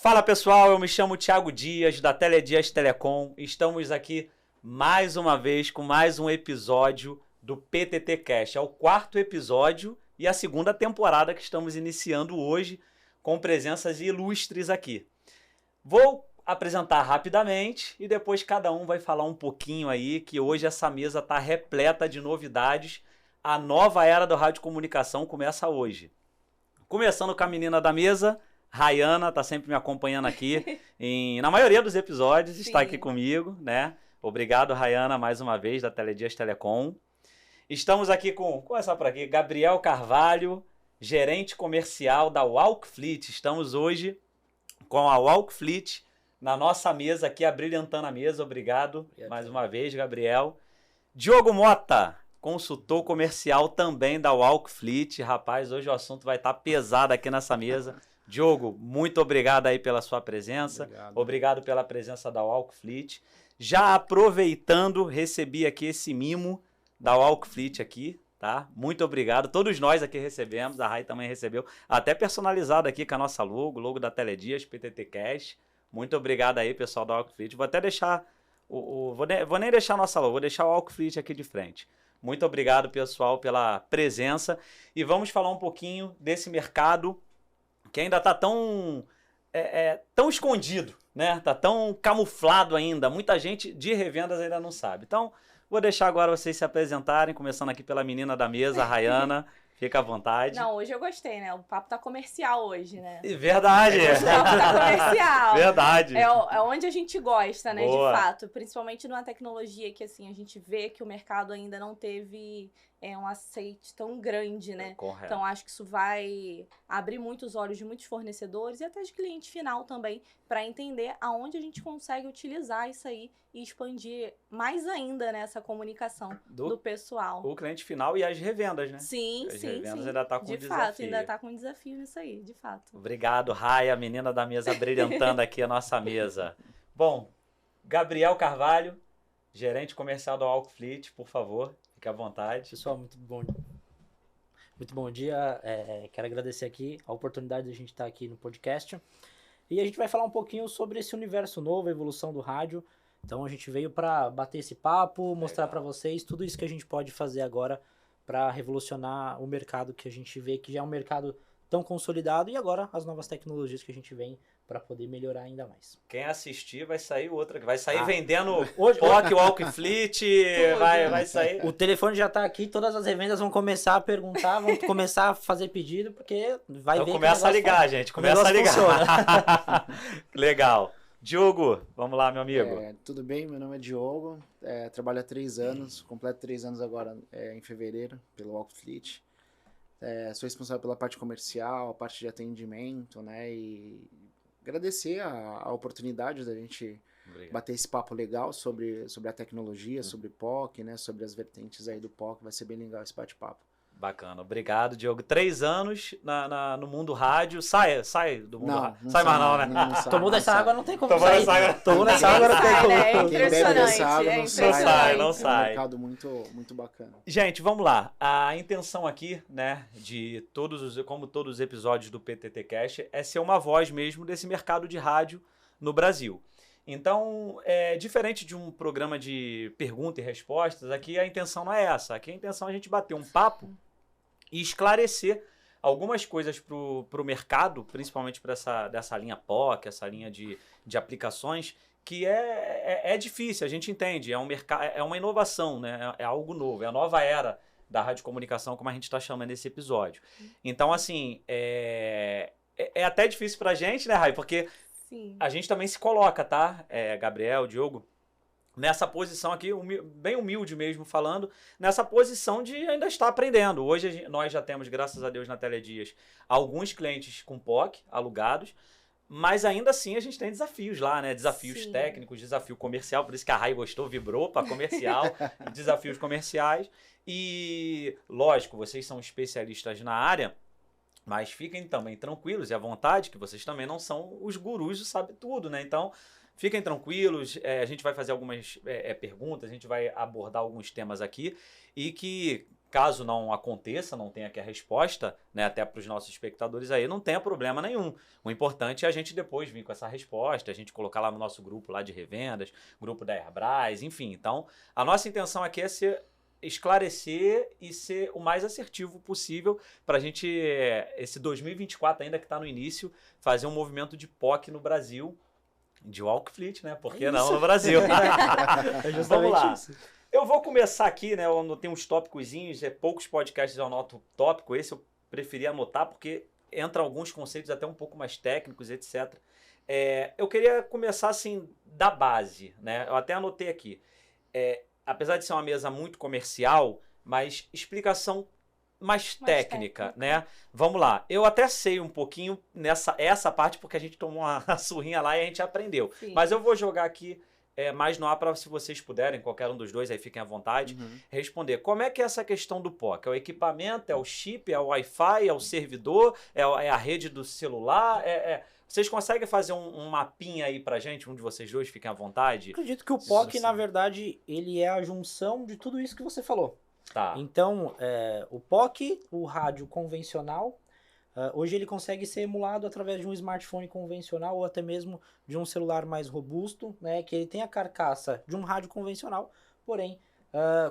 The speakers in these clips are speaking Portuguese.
Fala pessoal, eu me chamo Thiago Dias, da Teledias Telecom. Estamos aqui mais uma vez com mais um episódio do PTT Cast. É o quarto episódio e a segunda temporada que estamos iniciando hoje com presenças ilustres aqui. Vou apresentar rapidamente e depois cada um vai falar um pouquinho aí, que hoje essa mesa está repleta de novidades. A nova era da radiocomunicação começa hoje. Começando com a menina da mesa, Rayana, tá sempre me acompanhando aqui na maioria dos episódios, está aqui comigo, né? Obrigado, Rayana, mais uma vez, da Teledias Telecom. Estamos aqui com, começar por aqui, Gabriel Carvalho, gerente comercial da Walkfleet. Estamos hoje com a Walkfleet na nossa mesa aqui, abrilhantando a mesa. Obrigado mais uma vez, Gabriel. Diogo Mota, consultor comercial também da Walkfleet. Rapaz, hoje o assunto vai estar pesado aqui nessa mesa. Diogo, muito obrigado aí pela sua presença. Obrigado pela presença da Walkfleet. Já aproveitando, recebi aqui esse mimo da Walkfleet aqui, tá? Muito obrigado. Todos nós aqui recebemos, a Ray também recebeu, até personalizado aqui com a nossa logo da Teledias, PTT Cast. Muito obrigado aí, pessoal da Walkfleet. Vou até deixar, vou nem deixar a nossa logo, vou deixar o Walkfleet aqui de frente. Muito obrigado, pessoal, pela presença. E vamos falar um pouquinho desse mercado que ainda está tão escondido, né? Está tão camuflado ainda. Muita gente de revendas ainda não sabe. Então, vou deixar agora vocês se apresentarem, começando aqui pela menina da mesa, a Rayana. Fica à vontade. Não, hoje eu gostei, né? O papo tá comercial hoje, né? Verdade. O papo tá comercial. Verdade. É onde a gente gosta, né? Boa. De fato. Principalmente numa tecnologia que, assim, a gente vê que o mercado ainda não teve um aceite tão grande, né? Correto. Então, acho que isso vai abrir muitos olhos de muitos fornecedores e até de cliente final também, para entender aonde a gente consegue utilizar isso aí e expandir mais ainda, né, essa comunicação do pessoal. O cliente final e as revendas, né? Sim, as sim, revendas sim. ainda tá com de desafio. fato, ainda tá com desafio nisso aí, de fato. Obrigado, Raya, a menina da mesa, brilhantando aqui a nossa mesa. Bom, Gabriel Carvalho, gerente comercial da Walkfleet, por favor, fique à vontade. Pessoal, muito bom dia. Quero agradecer aqui a oportunidade de a gente estar aqui no podcast. E a gente vai falar um pouquinho sobre esse universo novo, a evolução do rádio. Então a gente veio para bater esse papo, mostrar para vocês tudo isso que a gente pode fazer agora para revolucionar o mercado que a gente vê que já é um mercado tão consolidado e agora as novas tecnologias que a gente vem para poder melhorar ainda mais. Quem assistir vai sair outra, vai sair vendendo hoje POC, Walkfleet, vai sair. O telefone já tá aqui, todas as revendas vão começar a perguntar, vão começar a fazer pedido, porque vai ver. Começa a ligar, gente, começa a ligar. Legal. Diogo, vamos lá, meu amigo. Tudo bem, meu nome é Diogo, trabalho há 3 anos, completo 3 anos agora em fevereiro, pelo Walkfleet. Sou responsável pela parte comercial, a parte de atendimento, né, e agradecer a oportunidade da gente bater esse papo legal sobre a tecnologia, sobre POC, né, sobre as vertentes aí do POC, vai ser bem legal esse bate-papo. Bacana, obrigado, Diogo. 3 anos no mundo rádio. Sai do mundo rádio. Não sai mais não, né? Não sai, tomou dessa água, não tem como Tomou sair. dessa água. Tomou dessa água, não tem como. É Quem bebe dessa água não impressionante. Não É um sai. mercado muito, muito bacana. Gente, vamos lá. A intenção aqui, né, de como todos os episódios do PTT Cast, é ser uma voz mesmo desse mercado de rádio no Brasil. Então, diferente de um programa de perguntas e respostas, aqui a intenção não é essa. Aqui a intenção é a gente bater um papo e esclarecer algumas coisas para o mercado, principalmente para dessa linha POC, essa linha de aplicações, que é difícil, a gente entende, é uma inovação, né? É algo novo, é a nova era da radiocomunicação, como a gente está chamando nesse episódio. Então, assim, é até difícil para a gente, né, Ray? Porque Sim. a gente também se coloca, tá? Gabriel, Diogo, nessa posição aqui, bem humilde mesmo falando, nessa posição de ainda estar aprendendo. Hoje nós já temos, graças a Deus, na Teledias, alguns clientes com POC alugados, mas ainda assim a gente tem desafios lá, né? Desafios Sim. técnicos, desafio comercial, por isso que a Ray gostou, vibrou para comercial, desafios comerciais. E, lógico, vocês são especialistas na área, mas fiquem também tranquilos e à vontade, que vocês também não são os gurus do sabe tudo, né? Então, fiquem tranquilos, a gente vai fazer algumas perguntas, a gente vai abordar alguns temas aqui e que, caso não aconteça, não tenha aqui a resposta, né, até para os nossos espectadores aí, não tenha problema nenhum. O importante é a gente depois vir com essa resposta, a gente colocar lá no nosso grupo lá de revendas, grupo da Airbras, enfim. Então, a nossa intenção aqui é esclarecer e ser o mais assertivo possível para a gente, esse 2024 ainda que está no início, fazer um movimento de POC no Brasil, de Walk Fleet, né? Por que não no Brasil? É justamente Vamos lá. isso. Eu vou começar aqui, né? Eu anotei uns tópicozinhos, poucos podcasts eu anoto tópico, esse eu preferi anotar porque entra alguns conceitos até um pouco mais técnicos, etc. Eu queria começar assim da base, né? Eu até anotei aqui. Apesar de ser uma mesa muito comercial, mas explicação mais técnica, né? Vamos lá. Eu até sei um pouquinho essa parte porque a gente tomou uma surrinha lá e a gente aprendeu. Sim. Mas eu vou jogar aqui mais no ar para, se vocês puderem, qualquer um dos dois, aí fiquem à vontade, responder. Como é que é essa questão do POC? É o equipamento, é o chip, é o Wi-Fi, é o servidor, é a rede do celular? Vocês conseguem fazer um mapinha aí pra gente, um de vocês dois, fiquem à vontade? Acredito que o POC, na verdade, ele é a junção de tudo isso que você falou. Tá. Então, o POC, o rádio convencional, hoje ele consegue ser emulado através de um smartphone convencional ou até mesmo de um celular mais robusto, né, que ele tem a carcaça de um rádio convencional, porém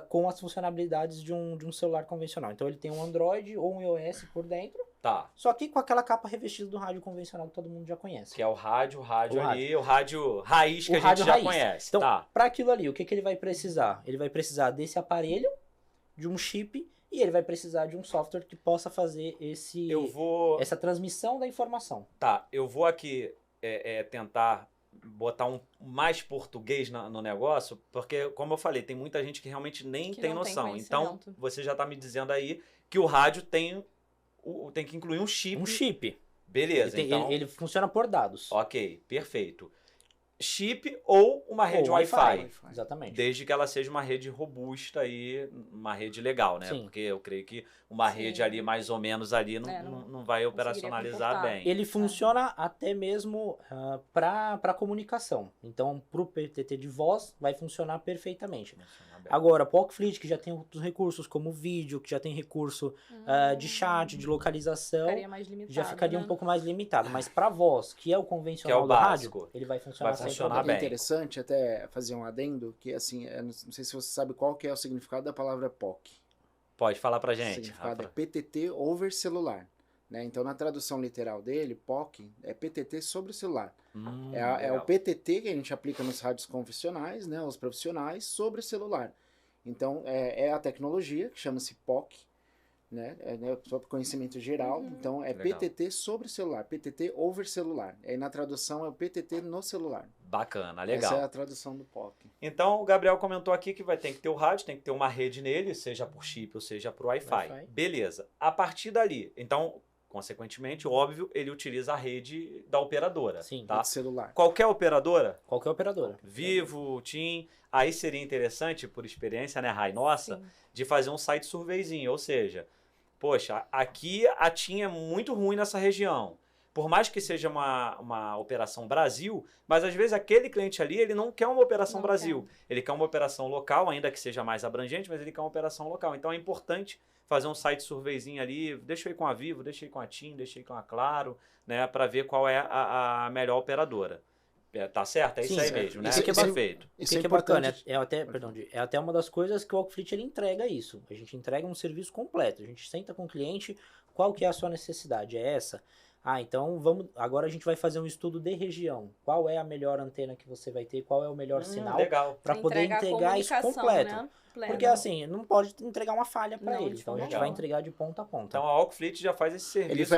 com as funcionalidades de um celular convencional. Então ele tem um Android ou um iOS por dentro, Tá. só que com aquela capa revestida do rádio convencional que todo mundo já conhece. Que é o rádio ali, o rádio raiz que a gente já conhece. Então, tá. para aquilo ali, o que ele vai precisar? Ele vai precisar desse aparelho, de um chip, e ele vai precisar de um software que possa fazer essa transmissão da informação. Tá, eu vou aqui tentar botar mais português no negócio, porque, como eu falei, tem muita gente que realmente nem tem noção. Então, você já tá me dizendo aí que o rádio tem que incluir um chip. Um chip. Beleza, então... Ele funciona por dados. Ok, perfeito. Chip ou uma rede Wi-Fi. Exatamente. Desde que ela seja uma rede robusta e uma rede legal, né? Sim. Porque eu creio que uma rede ali, mais ou menos ali, não vai operacionalizar bem. Ele funciona até mesmo para comunicação. Então, para o PTT de voz, vai funcionar perfeitamente. Agora, o POC Fleet, que já tem outros recursos, como vídeo, que já tem recurso de chat, de localização, ficaria mais limitado, já ficaria né? um pouco mais limitado. Mas para voz, que é o convencional do básico, rádio, ele vai funcionar bem. É interessante até fazer um adendo, que assim, não sei se você sabe qual que é o significado da palavra POC. Pode falar pra O gente. significado é PTT over celular. Né? Então, na tradução literal dele, POC é PTT sobre o celular. É o PTT que a gente aplica nos rádios convencionais, né, os profissionais, sobre o celular. Então, é a tecnologia, que chama-se POC, né, sobre conhecimento geral. Então, é legal. PTT sobre o celular, PTT over celular. Aí, na tradução, é o PTT no celular. Bacana, legal. Essa é a tradução do POC. Então, o Gabriel comentou aqui que tem que ter o rádio, tem que ter uma rede nele, seja por chip ou seja por Wi-Fi. Beleza. A partir dali, então... Consequentemente, óbvio, ele utiliza a rede da operadora. Sim, tá? Celular. Qualquer operadora? Qualquer operadora. Vivo, TIM. Aí seria interessante, por experiência, né, Rai, nossa, de fazer um site surveyzinho. Ou seja, poxa, aqui a TIM é muito ruim nessa região. Por mais que seja uma operação Brasil, mas às vezes aquele cliente ali, ele não quer uma operação Brasil. Ele quer uma operação local, ainda que seja mais abrangente, mas ele quer uma operação local. Então é importante fazer um site surveyzinho ali, deixa eu ir com a Vivo, deixa eu ir com a TIM, deixa eu ir com a Claro, né, para ver qual é a melhor operadora. Tá certo? É isso aí mesmo, né? Isso que é perfeito. Isso que é bacana, é até uma das coisas que o Walkfleet ele entrega isso. A gente entrega um serviço completo. A gente senta com o cliente, qual que é a sua necessidade? É essa? Então agora a gente vai fazer um estudo de região. Qual é a melhor antena que você vai ter? Qual é o melhor sinal? Para poder entregar isso completo. Né? Porque assim, não pode entregar uma falha para ele. Então a gente legal. vai entregar de ponta a ponta. Então a Walkfleet já faz esse serviço.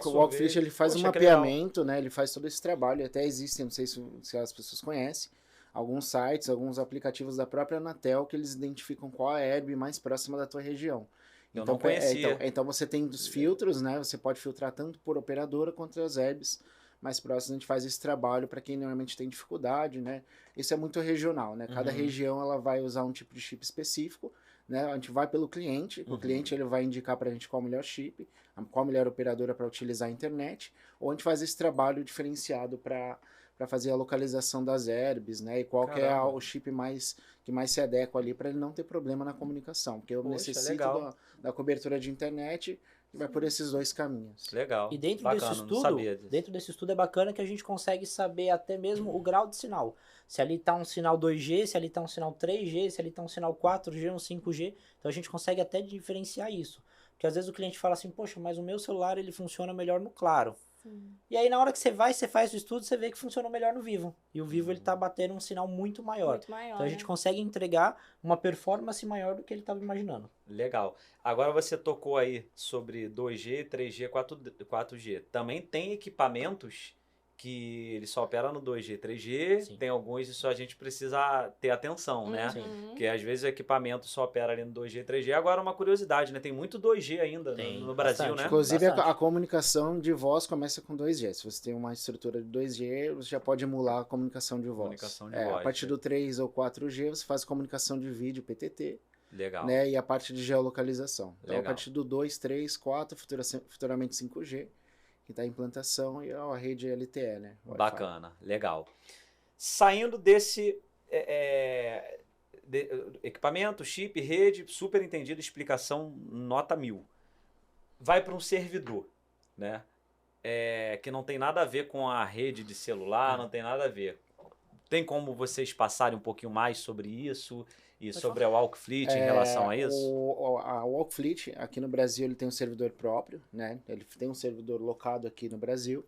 O Walkfleet ele faz um mapeamento, né? Ele faz todo esse trabalho. Até existem, não sei se as pessoas conhecem, alguns sites, alguns aplicativos da própria Anatel que eles identificam qual é a herb mais próxima da tua região. Eu não conhecia. Então você tem os filtros, né? Você pode filtrar tanto por operadora quanto as herbs mais próximas. A gente faz esse trabalho para quem normalmente tem dificuldade, né? Isso é muito regional, né? Cada região ela vai usar um tipo de chip específico, né? A gente vai pelo cliente, o cliente ele vai indicar para a gente qual o melhor chip, qual a melhor operadora para utilizar a internet, ou a gente faz esse trabalho diferenciado para para fazer a localização das herbes, né? E qual que é Caramba. o chip que mais se adequa ali para ele não ter problema na comunicação. Porque eu Poxa, necessito legal. da cobertura de internet e vai por esses dois caminhos. Legal. E dentro Bacana, desse não estudo, sabia disso. dentro desse estudo é bacana que a gente consegue saber até mesmo o grau de sinal. Se ali tá um sinal 2G, se ali tá um sinal 3G, se ali tá um sinal 4G, um 5G. Então a gente consegue até diferenciar isso. Porque às vezes o cliente fala assim, poxa, mas o meu celular ele funciona melhor no claro. Sim. E aí na hora que você vai, você faz o estudo, você vê que funciona melhor no Vivo. E o Vivo ele tá batendo um sinal muito maior. Muito maior. Então a gente né? consegue entregar uma performance maior do que ele estava imaginando. Legal. Agora você tocou aí sobre 2G, 3G, 4G. Também tem equipamentos que ele só opera no 2G, 3G. Sim. Tem alguns, isso a gente precisa ter atenção, né? Uhum. Porque às vezes o equipamento só opera ali no 2G, 3G. Agora uma curiosidade, né? Tem muito 2G ainda Tem, no Brasil, bastante. né? Inclusive, Bastante. a comunicação de voz começa com 2G. Se você tem uma estrutura de 2G, você já pode emular a comunicação de voz. Comunicação de voz, A partir é. do 3 ou 4G, você faz comunicação de vídeo, PTT, Legal. né? E a parte de geolocalização. Então, Legal. a partir do 2, 3, 4, futuramente 5G, que está em implantação, e a rede LTE, né? Wi-Fi. Bacana, legal. Saindo desse equipamento, chip, rede, super entendido, explicação nota 1000. Vai para um servidor, né? Que não tem nada a ver com a rede de celular, não tem nada a ver. Tem como vocês passarem um pouquinho mais sobre isso e sobre a Walkfleet em relação a isso? A Walkfleet, aqui no Brasil, ele tem um servidor próprio, né? Ele tem um servidor locado aqui no Brasil,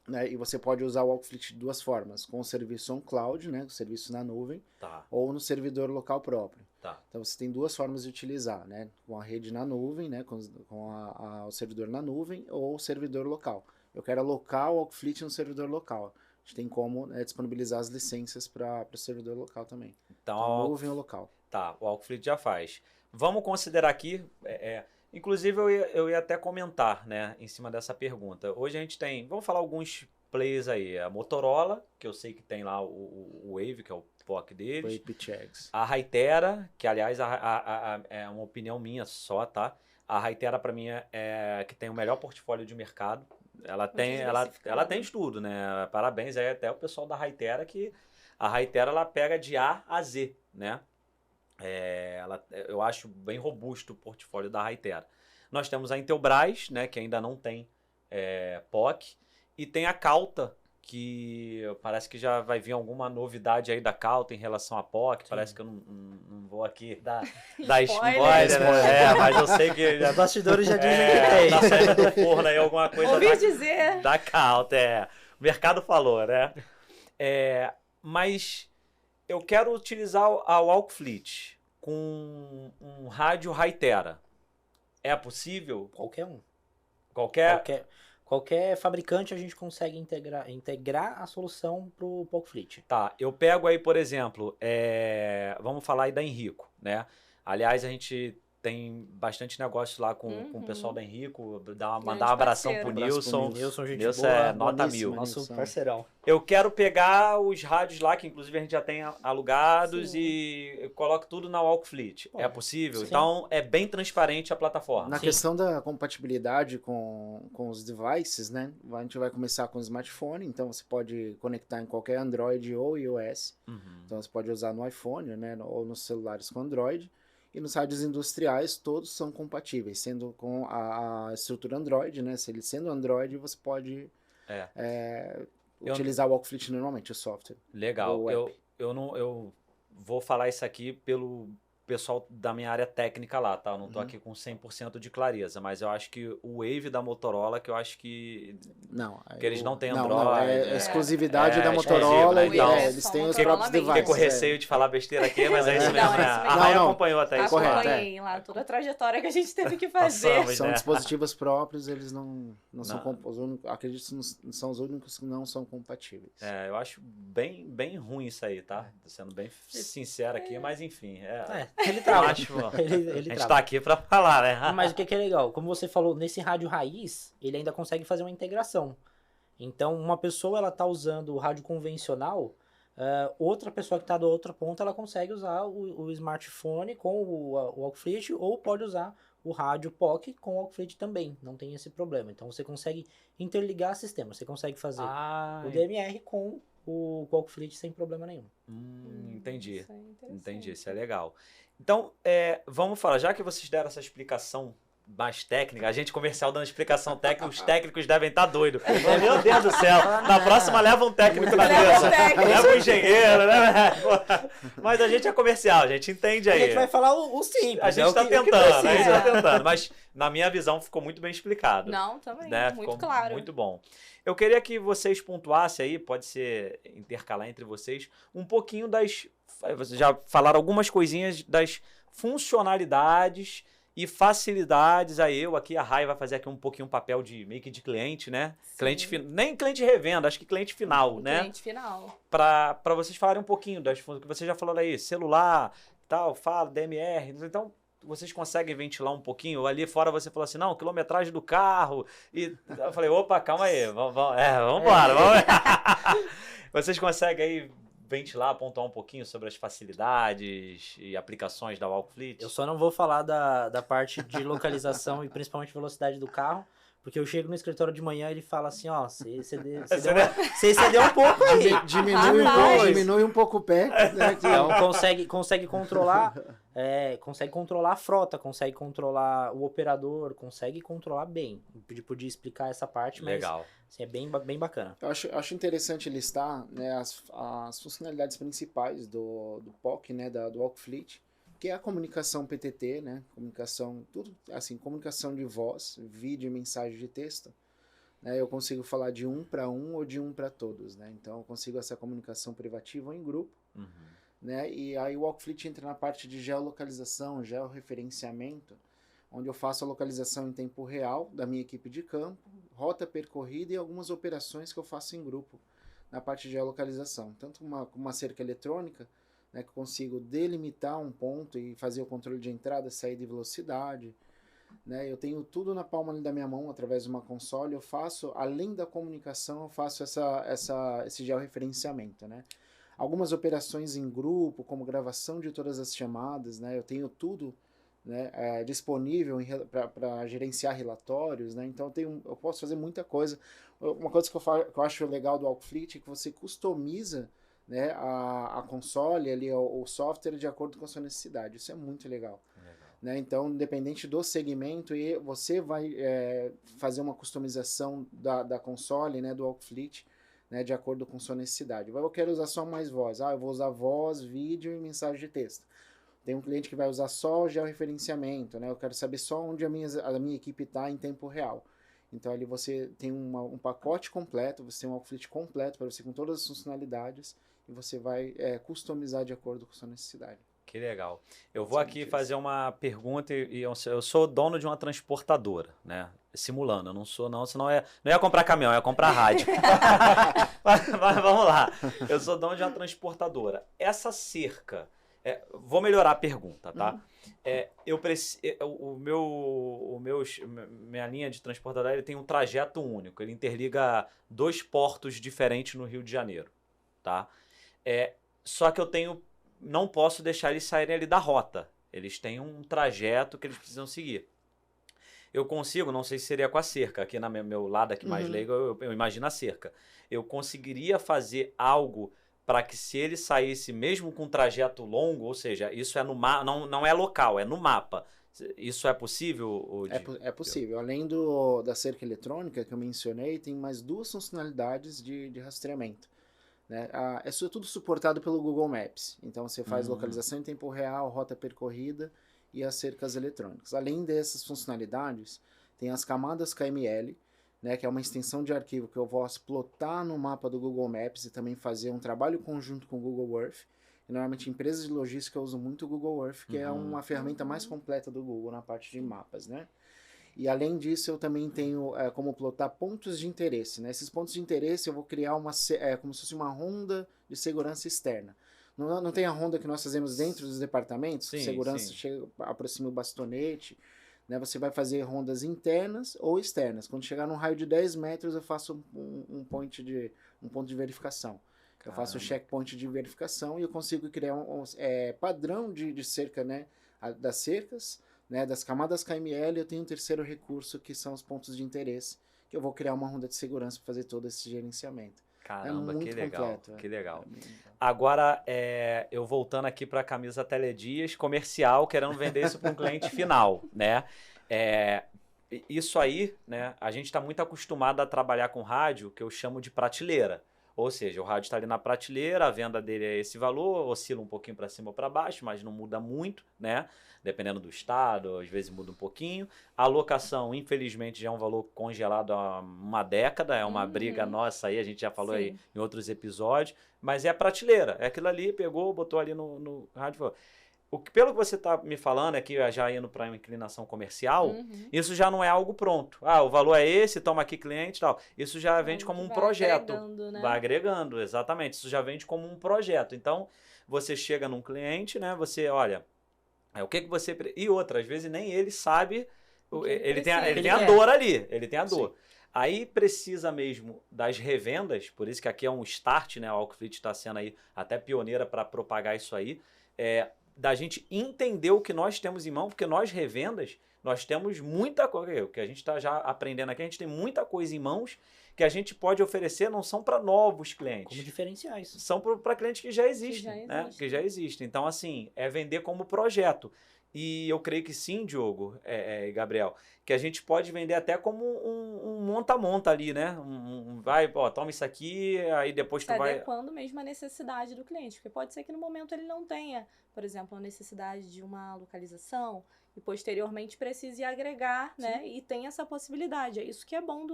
né? E você pode usar o Walkfleet de duas formas, com o serviço on cloud, né? O serviço na nuvem, Tá, ou no servidor local próprio. tá. Então você tem duas formas de utilizar, né? Com a rede na nuvem, né? Com o servidor na nuvem ou o servidor local. Eu quero alocar o Walkfleet no servidor local. A gente tem como disponibilizar as licenças para o servidor local também. Então, Nuvem ou local. tá, o Walkfleet já faz. Vamos considerar aqui, inclusive eu ia até comentar, né, em cima dessa pergunta. Hoje a gente tem, vamos falar alguns players aí, a Motorola, que eu sei que tem lá o Wave, que é o POC deles. Foi Pitchegs. A Hytera, que aliás é uma opinião minha só, tá? A Hytera para mim é que tem o melhor portfólio de mercado. Ela tem estudo, né? Parabéns aí até o pessoal da Hytera, que a Hytera ela pega de A a Z, né? Eu acho bem robusto o portfólio da Hytera. Nós temos a Intelbras, né? Que ainda não tem POC. E tem a Calta, que parece que já vai vir alguma novidade aí da Calta em relação a POC. Parece que eu não vou aqui dar spoiler, né? Mas eu sei que Os bastidores já dizem que tem. tá saindo do forno aí alguma coisa Ouvi dizer. da Calta, O mercado falou, né? Mas eu quero utilizar a Walkfleet com um rádio Hytera. É possível? Qualquer um. Qualquer? Qualquer fabricante a gente consegue integrar a solução para o Walkfleet. Tá, eu pego aí, por exemplo, vamos falar aí da Henrico, né? Aliás, a gente tem bastante negócio lá com o pessoal da Henrico, mandar um abração pro parceiro. Nilson. Nilson, gente Nilson boa, é nota boníssimo, 1000. Nosso Nilson. parceirão. Eu quero pegar os rádios lá, que inclusive a gente já tem alugados, Sim. e eu coloco tudo na Walkfleet. Pô, É possível? sim. Então, é bem transparente a plataforma. Na Sim. questão da compatibilidade com os devices, né? A gente vai começar com o smartphone, então você pode conectar em qualquer Android ou iOS. Uhum. Então você pode usar no iPhone, né? Ou nos celulares com Android. E nos rádios industriais todos são compatíveis, sendo com a estrutura Android, né? Se ele sendo Android, você pode utilizar o Walkfleet normalmente, o software. Legal. O app. Eu vou falar isso aqui pelo pessoal da minha área técnica lá, tá? Eu não tô aqui com 100% de clareza, mas eu acho que o Wave da Motorola, que eu acho que Não. eles não têm Não, Android. é exclusiva da exclusivo, Motorola. né? Então, Eles têm os Motorola próprios mesmo. Fiquei devices. com receio de falar besteira aqui, mas é isso Não, mesmo, é né? isso mesmo. A Raia Não, acompanhou até isso. correto, lá. Acompanhei lá toda a trajetória que a gente teve que fazer. Passamos. São né? dispositivos próprios, eles não são Não. acredito que não são os únicos que não são compatíveis. Eu acho bem ruim isso aí, tá? Tô sendo bem sincero aqui, mas enfim. Ele Eu trava. acho, Ele a gente trava. tá aqui pra falar, né? Mas o que é legal? Como você falou, nesse rádio raiz, ele ainda consegue fazer uma integração. Então, uma pessoa, ela tá usando o rádio convencional, outra pessoa que tá da outra ponta, ela consegue usar o smartphone com o Walkfleet, ou pode usar o rádio POC com o Walkfleet também. Não tem esse problema. Então, você consegue interligar sistemas. Você consegue fazer o DMR com o Walk Fleet sem problema nenhum. Entendi. Isso é interessante. Entendi, isso é legal. Então, vamos falar, já que vocês deram essa explicação mais técnica, a gente comercial dando explicação técnica, os técnicos devem estar doidos. Meu Deus do céu, na próxima leva um técnico na mesa, leva um engenheiro, né? Mas a gente é comercial, a gente entende aí. A gente vai falar o simples. A gente está tentando, a gente tá tentando, mas na minha visão ficou muito bem explicado. Não, também, Né? muito Ficou claro. muito bom. Eu queria que vocês pontuassem aí, pode ser intercalar entre vocês, um pouquinho das... Vocês já falaram algumas coisinhas das funcionalidades e facilidades. Aí a Rai vai fazer aqui um pouquinho um papel de meio que de cliente, né? Sim. Nem cliente revenda, acho que cliente final, né? Cliente final. Para vocês falarem um pouquinho das que você já falou aí, celular, tal, fala, DMR. Então, vocês conseguem ventilar um pouquinho? Ali fora você falou assim, não, quilometragem do carro. E eu falei, opa, calma aí, vamos embora. Vocês conseguem aí ventilar, pontuar um pouquinho sobre as facilidades e aplicações da Walk Fleet? Eu só não vou falar da parte de localização e principalmente velocidade do carro, porque eu chego no escritório de manhã e ele fala assim, ó, você excedeu um pouco aí. Diminui um pouco o pé. Né, Então consegue controlar, consegue controlar a frota, consegue controlar o operador, consegue controlar bem. Eu podia explicar essa parte, mas Legal. assim, é bem bacana. Eu acho interessante listar, né, as funcionalidades principais do POC, né, do Walk Fleet, que é a comunicação PTT, né, comunicação, tudo assim, comunicação de voz, vídeo e mensagem de texto. Né, eu consigo falar de um para um ou de um para todos, né, então eu consigo essa comunicação privativa ou em grupo. Né, e aí o Walk Fleet entra na parte de geolocalização, georreferenciamento, onde eu faço a localização em tempo real da minha equipe de campo, rota percorrida e algumas operações que eu faço em grupo na parte de geolocalização. Tanto uma cerca eletrônica, né, que eu consigo delimitar um ponto e fazer o controle de entrada, saída e velocidade. Né, eu tenho tudo na palma da minha mão através de uma console. Eu faço, além da comunicação, eu faço esse georreferenciamento. Né. Algumas operações em grupo, como gravação de todas as chamadas, né, eu tenho tudo, né, disponível para gerenciar relatórios, né, então eu posso fazer muita coisa. Uma coisa que eu acho legal do Walk Fleet é que você customiza, né, a console, ali, o software de acordo com a sua necessidade. Isso é muito legal. Né, então, independente do segmento, você vai fazer uma customização da console, né, do Walk Fleet, né, de acordo com sua necessidade. Eu quero usar só mais voz. Eu vou usar voz, vídeo e mensagem de texto. Tem um cliente que vai usar só o georreferenciamento, né? Eu quero saber só onde a minha equipe está em tempo real. Então ali você tem um pacote completo, você tem um Walk Fleet completo para você com todas as funcionalidades e você vai customizar de acordo com a sua necessidade. Que legal. Eu vou aqui fazer uma pergunta e eu sou dono de uma transportadora, né? Simulando, eu não sou não, senão não ia comprar caminhão, ia comprar rádio. mas vamos lá. Eu sou dono de uma transportadora. Essa cerca, vou melhorar a pergunta, tá? Minha linha de transportadora ele tem um trajeto único, ele interliga 2 portos diferentes no Rio de Janeiro, tá? Só que não posso deixar eles saírem ali da rota. Eles têm um trajeto que eles precisam seguir. Eu consigo, não sei se seria com a cerca, aqui no meu lado aqui mais leigo, eu imagino a cerca. Eu conseguiria fazer algo para que se ele saísse mesmo com um trajeto longo, ou seja, isso é não é local, é no mapa. Isso é possível? É possível. Além da cerca eletrônica que eu mencionei, tem mais 2 funcionalidades de rastreamento. Né? Isso é tudo suportado pelo Google Maps. Então você faz localização em tempo real, rota percorrida e as cercas eletrônicas. Além dessas funcionalidades, tem as camadas KML, né, que é uma extensão de arquivo que eu vou plotar no mapa do Google Maps e também fazer um trabalho conjunto com o Google Earth. E, normalmente empresas de logística usam muito o Google Earth, que é uma ferramenta mais completa do Google na parte de mapas, né? E além disso, eu também tenho como plotar pontos de interesse. Né? Esses pontos de interesse eu vou criar como se fosse uma ronda de segurança externa. Não tem a ronda que nós fazemos dentro dos departamentos? Sim, segurança sim. aproxima o bastonete. Né? Você vai fazer rondas internas ou externas. Quando chegar num raio de 10 metros, eu faço um ponto de verificação. Eu faço o checkpoint de verificação e eu consigo criar um padrão de cerca, né? Das cercas, né, das camadas KML. Eu tenho um terceiro recurso que são os pontos de interesse, que eu vou criar uma ronda de segurança para fazer todo esse gerenciamento. Caramba, muito que legal, completo, que legal. É bem- Agora, eu voltando aqui para a camisa Teledias comercial, querendo vender isso para um cliente final, né? É, isso aí, né? A gente está muito acostumado a trabalhar com rádio, que eu chamo de prateleira. Ou seja, o rádio está ali na prateleira, a venda dele é esse valor, oscila um pouquinho para cima ou para baixo, mas não muda muito, né? Dependendo do estado, às vezes muda um pouquinho. A locação, infelizmente, já é um valor congelado há uma década, é uma briga nossa aí, a gente já falou aí Sim. em outros episódios, mas é a prateleira, é aquilo ali, pegou, botou ali no rádio. Pelo que você está me falando, aqui já indo para uma inclinação comercial, isso já não é algo pronto. Ah, o valor é esse, toma aqui cliente e tal. Isso já vende como um Vai projeto. agregando, né? Vai agregando, exatamente. Isso já vende como um projeto. Então, você chega num cliente, né? Você, olha, o que você... E outra, às vezes nem ele sabe... O que Ele tem precisa. a dor ali, ele tem a dor. Sim. Aí precisa mesmo das revendas, por isso que aqui é um start, né? A Alcofleet está sendo aí até pioneira para propagar isso aí. Da gente entender o que nós temos em mão, porque nós revendas, nós temos muita coisa, o que a gente está já aprendendo aqui, a gente tem muita coisa em mãos que a gente pode oferecer, não são para novos clientes. Como diferenciais. São para clientes que já existem, Que já né? existem. Que já existem. Então, assim, é vender como projeto. E eu creio que sim, Diogo e Gabriel, que a gente pode vender até como um monta-monta ali, né? Vai, ó, toma isso aqui, aí depois Se tu vai... adequando mesmo à necessidade do cliente. Porque pode ser que no momento ele não tenha, por exemplo, a necessidade de uma localização e posteriormente precise agregar, né? E tem essa possibilidade. É isso que é bom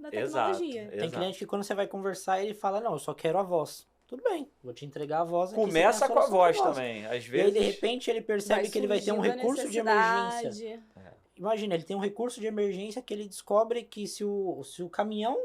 da tecnologia. Exato. Tem cliente que quando você vai conversar, ele fala, não, eu só quero a voz. Tudo bem, vou te entregar a voz aqui. Começa você tem com a solução voz da também. Às E vezes... aí, de repente, ele percebe que ele vai ter um surgindo a recurso de emergência. necessidade. Imagina, ele tem um recurso de emergência que ele descobre que se o seu caminhão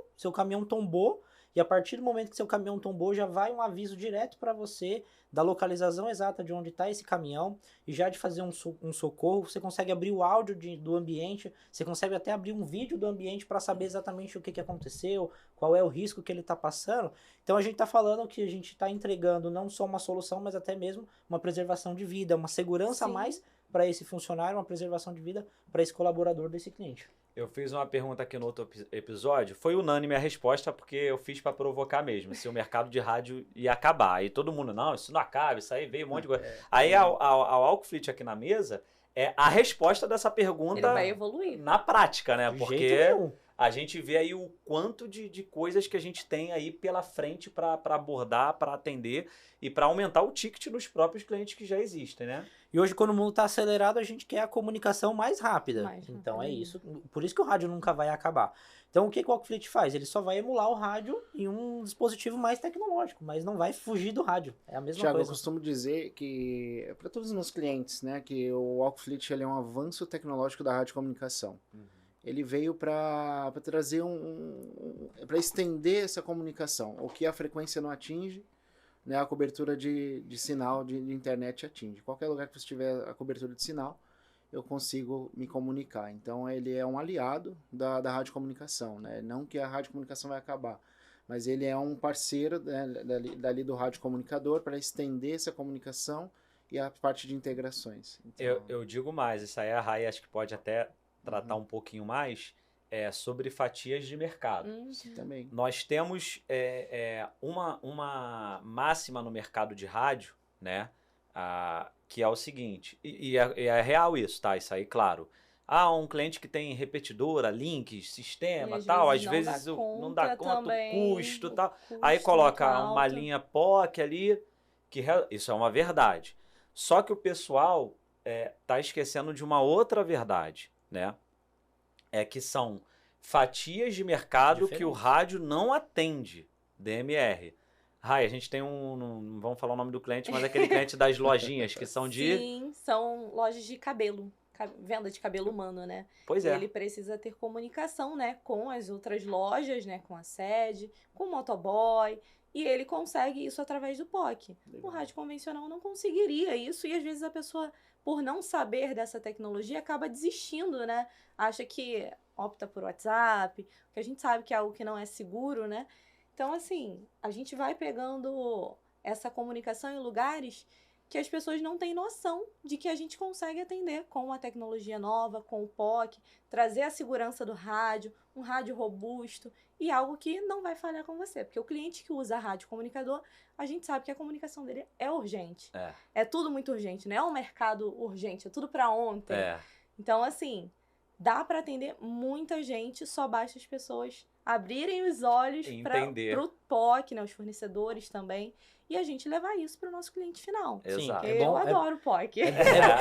tombou, e a partir do momento que seu caminhão tombou, já vai um aviso direto para você da localização exata de onde está esse caminhão, e já de fazer um socorro, você consegue abrir o áudio do ambiente, você consegue até abrir um vídeo do ambiente para saber exatamente o que aconteceu, qual é o risco que ele está passando. Então a gente está falando que a gente está entregando não só uma solução, mas até mesmo uma preservação de vida, uma segurança a Sim. mais para esse funcionário, uma preservação de vida para esse colaborador desse cliente. Eu fiz uma pergunta aqui no outro episódio, foi unânime a resposta, porque eu fiz para provocar mesmo, se o mercado de rádio ia acabar. Aí todo mundo, não, isso não acaba, isso aí veio um monte de coisa. Aí a Alcofleet aqui na mesa é a resposta dessa pergunta Ele vai evoluir. na prática, né? De Porque jeito nenhum. a gente vê aí o quanto de coisas que a gente tem aí pela frente para abordar, para atender e para aumentar o ticket nos próprios clientes que já existem, né? E hoje, quando o mundo está acelerado, a gente quer a comunicação mais rápida. Mais Então rápida é ainda. isso. Por isso que o rádio nunca vai acabar. Então o que o Alcofleet faz? Ele só vai emular o rádio em um dispositivo mais tecnológico, mas não vai fugir do rádio. É a mesma Thiago, eu coisa. costumo dizer que, para todos os meus clientes, né, que o Alcofleet ele é um avanço tecnológico da radiocomunicação. Ele veio para trazer para estender essa comunicação, o que a frequência não atinge, né, a cobertura de sinal de internet atinge. Qualquer lugar que você tiver a cobertura de sinal, eu consigo me comunicar. Então ele é um aliado da radiocomunicação, né? Não que a radiocomunicação vai acabar, mas ele é um parceiro, né, dali do radiocomunicador para estender essa comunicação e a parte de integrações. Então, Eu digo mais, isso aí a Rai acho que pode até tratar um pouquinho mais, sobre fatias de mercado. também. Nós temos uma máxima no mercado de rádio, né? Que é o seguinte, e é real isso, tá? Isso aí, claro. Um cliente que tem repetidora, links, sistema, E tal, às às vezes vezes não dá não dá conta conta o também, custo e o tal. custo Aí coloca muito uma alto. linha POC ali, isso é uma verdade. Só que o pessoal tá esquecendo de uma outra verdade, né? Que são fatias de mercado que o Diferentes. rádio não atende, DMR. A gente tem não vamos falar o nome do cliente, mas aquele cliente das lojinhas que são de... Sim, são lojas de cabelo. Venda de cabelo humano, né? Pois é. Ele precisa ter comunicação, né? Com as outras lojas, né? Com a sede, com o motoboy. E ele consegue isso através do POC. O rádio convencional não conseguiria isso. E às vezes a pessoa, por não saber dessa tecnologia, acaba desistindo, né? Acha que opta por WhatsApp, que a gente sabe que é algo que não é seguro, né? Então, assim, a gente vai pegando essa comunicação em lugares que as pessoas não têm noção de que a gente consegue atender com a tecnologia nova, com o POC, trazer a segurança do rádio, um rádio robusto e algo que não vai falhar com você. Porque o cliente que usa rádio comunicador, a gente sabe que a comunicação dele é urgente. É tudo muito urgente, não é um mercado urgente, é tudo para ontem. Então, assim, dá para atender muita gente, só basta as pessoas abrirem os olhos para o POC, né, os fornecedores também, e a gente levar isso para o nosso cliente final. Exato. Eu adoro o POC.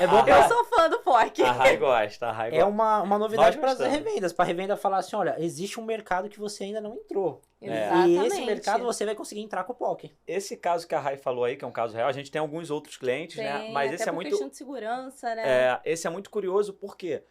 Bom, eu sou fã do POC. A Rai gosta, a Rai gosta. É uma novidade para as revendas. Para a revenda falar assim, olha, existe um mercado que você ainda não entrou. Exatamente. E esse mercado você vai conseguir entrar com o POC. Esse caso que a Rai falou aí, que é um caso real, a gente tem alguns outros clientes, né? Mas esse é muito... questão de segurança, né? Esse é muito curioso porque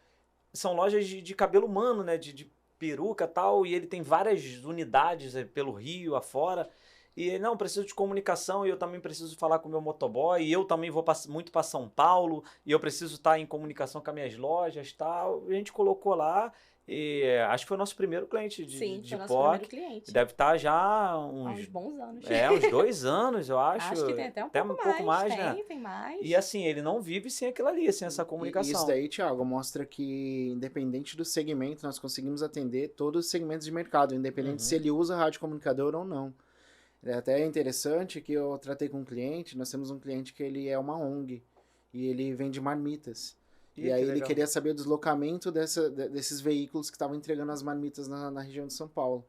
são lojas de cabelo humano, né? De peruca e tal, e ele tem várias unidades pelo Rio, afora. E não, preciso de comunicação e eu também preciso falar com o meu motoboy, e eu também vou muito para São Paulo, e eu preciso estar em comunicação com as minhas lojas e tal. A gente colocou lá, e acho que foi o nosso primeiro cliente de POC. Cliente. Deve estar já há uns bons anos. Uns 2 anos, eu acho. Acho que tem até um pouco mais, né? Tem mais. E assim, ele não vive sem aquilo ali, sem essa comunicação. Isso daí, Thiago, mostra que independente do segmento, nós conseguimos atender todos os segmentos de mercado, independente se ele usa rádio comunicador ou não. É até interessante que eu tratei com um cliente, nós temos um cliente que ele é uma ONG e ele vende marmitas. E aí ele queria saber o deslocamento desses veículos que estavam entregando as marmitas na região de São Paulo.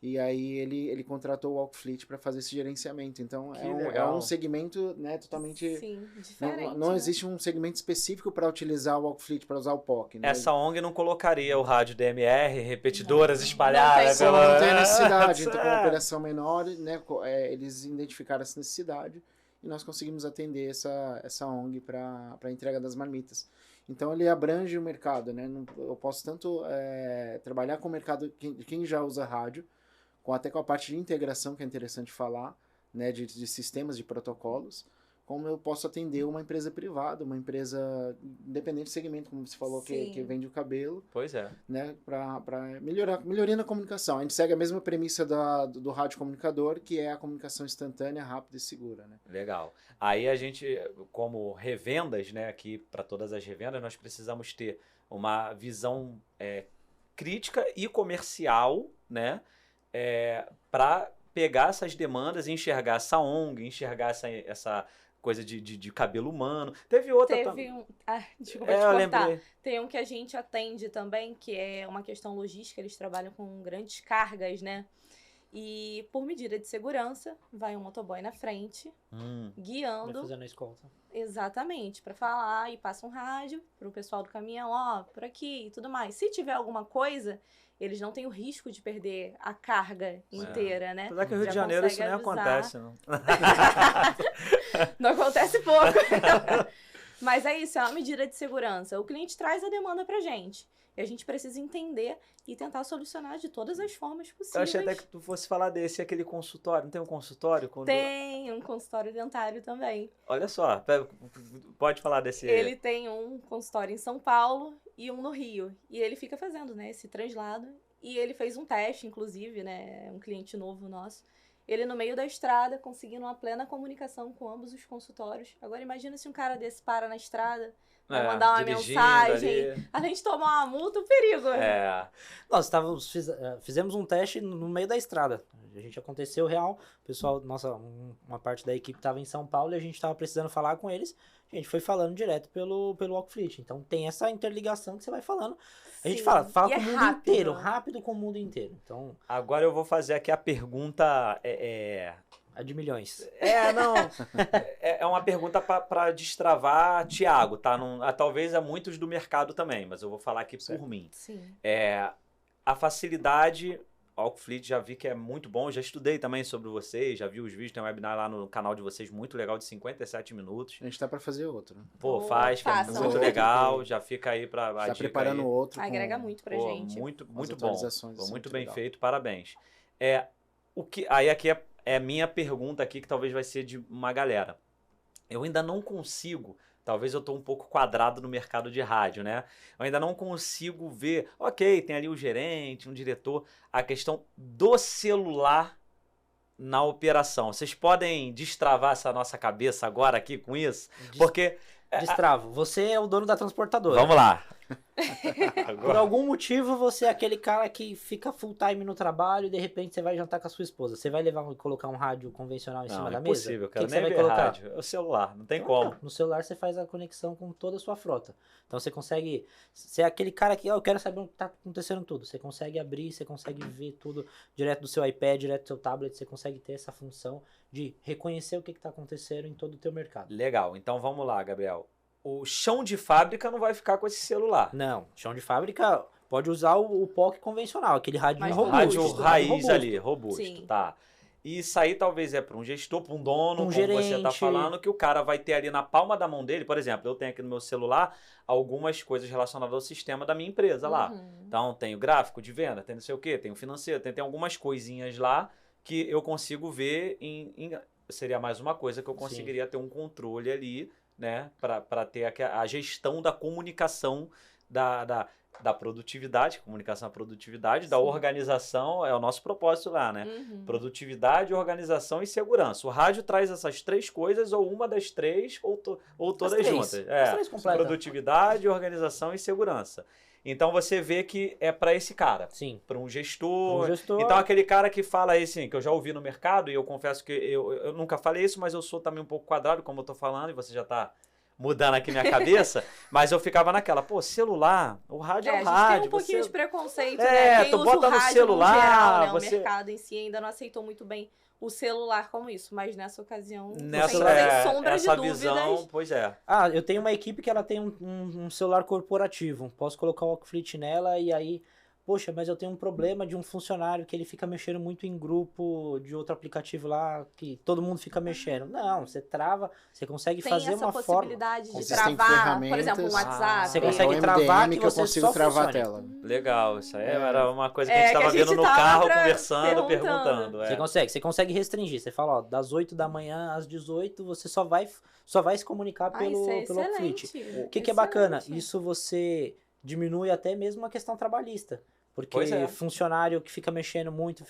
E aí ele contratou o Walkfleet para fazer esse gerenciamento. Então é um segmento, né, totalmente... Sim, diferente. Não existe um segmento específico para utilizar o Walkfleet, para usar o POC. Né? Essa ONG não colocaria o rádio DMR, repetidoras espalhadas. Não tem necessidade. Então, com uma operação menor, né, eles identificaram essa necessidade e nós conseguimos atender essa ONG para a entrega das marmitas. Então, ele abrange o mercado. Né? Eu posso tanto trabalhar com o mercado de quem já usa rádio, até com a parte de integração, que é interessante falar, né, de sistemas, de protocolos, como eu posso atender uma empresa privada, uma empresa independente do segmento, como você falou, que vende o cabelo. Pois é. Né, para melhoria na comunicação. A gente segue a mesma premissa do rádio comunicador, que é a comunicação instantânea, rápida e segura. Né? Legal. Aí a gente, como revendas, né, aqui para todas as revendas, nós precisamos ter uma visão crítica e comercial, né, para pegar essas demandas e enxergar essa ONG, enxergar essa coisa de cabelo humano. Teve outra também. Desculpa te cortar. Tem um que a gente atende também, que é uma questão logística, eles trabalham com grandes cargas, né? E por medida de segurança, vai um motoboy na frente, guiando. Vai fazendo a escolta. Exatamente, para falar e passa um rádio pro pessoal do caminhão, ó, por aqui e tudo mais. Se tiver alguma coisa, eles não têm o risco de perder a carga inteira, né? Apesar que no Rio de Janeiro isso nem acontece, não. Não acontece pouco. Mas é isso, é uma medida de segurança. O cliente traz a demanda pra gente. E a gente precisa entender e tentar solucionar de todas as formas possíveis. Eu achei até que tu fosse falar aquele consultório. Não tem um consultório? Tem um consultório dentário também. Olha só, pode falar desse... Ele tem um consultório em São Paulo e um no Rio. E ele fica fazendo, né, esse translado. E ele fez um teste, inclusive, né, um cliente novo nosso. Ele no meio da estrada, conseguindo uma plena comunicação com ambos os consultórios. Agora imagina se um cara desse para na estrada... Vai mandar uma mensagem, além de tomar uma multa, o perigo. Nós fizemos um teste no meio da estrada. A gente aconteceu real, o pessoal, uma parte da equipe estava em São Paulo e a gente estava precisando falar com eles. A gente foi falando direto pelo Walkfleet. Então tem essa interligação que você vai falando. A gente fala com o mundo inteiro, rápido com o mundo inteiro. Então, agora eu vou fazer aqui a pergunta... A de milhões. É uma pergunta para destravar Thiago, tá? Talvez a muitos do mercado também, mas eu vou falar aqui por mim. Sim. A facilidade, o Walkfleet já vi que é muito bom, já estudei também sobre vocês, já vi os vídeos, tem um webinar lá no canal de vocês muito legal, de 57 minutos. A gente tá para fazer outro. Pô, que é muito legal, já fica aí para a dica. Tá preparando outro. Agrega muito pra gente. Muito bom, muito bem legal. Feito, parabéns. Aí aqui é minha pergunta aqui, que talvez vai ser de uma galera. Eu ainda não consigo, talvez eu estou um pouco quadrado no mercado de rádio, né? Eu ainda não consigo ver, ok, tem ali o gerente, um diretor, a questão do celular na operação. Vocês podem destravar essa nossa cabeça agora aqui com isso? Porque... Destravo. Você é o dono da transportadora. Vamos lá. Por algum motivo, você é aquele cara que fica full time no trabalho e de repente você vai jantar com a sua esposa. Você vai colocar um rádio convencional em cima da mesa? Impossível, O que cara. que Nem você vai ver colocar? rádio. É o celular, não tem Então, como. no celular você faz a conexão com toda a sua frota. Então você consegue... Você é aquele cara que, eu quero saber o que tá acontecendo tudo. Você consegue abrir, você consegue ver tudo direto do seu iPad, direto do seu tablet. Você consegue ter essa função de reconhecer o que tá acontecendo em todo o teu mercado. Legal. Então vamos lá, Gabriel. O chão de fábrica não vai ficar com esse celular. Não, chão de fábrica pode usar o POC convencional, aquele rádio Mais robusto. Rádio raiz robusto. ali, robusto, Sim. tá. E isso aí talvez é para um gestor, para um dono, como você gerente. tá falando, que o cara vai ter ali na palma da mão dele, por exemplo, eu tenho aqui no meu celular algumas coisas relacionadas ao sistema da minha empresa lá. Então, tem o gráfico de venda, tem não sei o quê, tem o financeiro, tem algumas coisinhas lá que eu consigo ver seria mais uma coisa que eu conseguiria ter um controle ali, né, para ter a gestão da comunicação da produtividade, comunicação à produtividade, da Sim. organização, é o nosso propósito lá, né? Uhum. Produtividade, organização e segurança. O rádio traz essas três coisas, ou uma das três, ou todas três. juntas. As três completas. Produtividade, organização e segurança. Então você vê que é para esse cara, Sim. para um gestor. Um gestor. Então aquele cara que fala assim, que eu já ouvi no mercado, e eu confesso que eu nunca falei isso, mas eu sou também um pouco quadrado, como eu tô falando, e você já tá mudando aqui minha cabeça, mas eu ficava naquela, pô, celular, o rádio é o A gente rádio. tem um pouquinho você... de preconceito, É, né? Quem tu usa bota o no rádio celular, no geral, né? você- O mercado em si ainda não aceitou muito bem o celular como isso, mas nessa ocasião, Nessa sem sombra essa de visão, dúvidas. pois é. Ah, eu tenho uma equipe que ela tem um celular corporativo. Posso colocar o Walkfleet nela e aí... Poxa, mas eu tenho um problema de um funcionário que ele fica mexendo muito em grupo de outro aplicativo lá, que todo mundo fica mexendo. Não, você trava, você consegue Tem fazer essa uma forma... possibilidade de Existem travar, por exemplo, um ferramentas. WhatsApp. Você Tem consegue o travar MDM que que eu você consigo só travar a funcione. tela. Legal, isso aí É. era uma coisa que a gente É, tava que a gente vendo no tava carro, conversando, perguntando. perguntando. Você consegue restringir. Você fala, ó, das 8 da manhã às 18, você só vai se comunicar Ah, pelo isso é pelo Walkfleet. excelente. O que é bacana? Excelente. Isso você diminui até mesmo a questão trabalhista. Porque Pois é. funcionário que fica mexendo muito,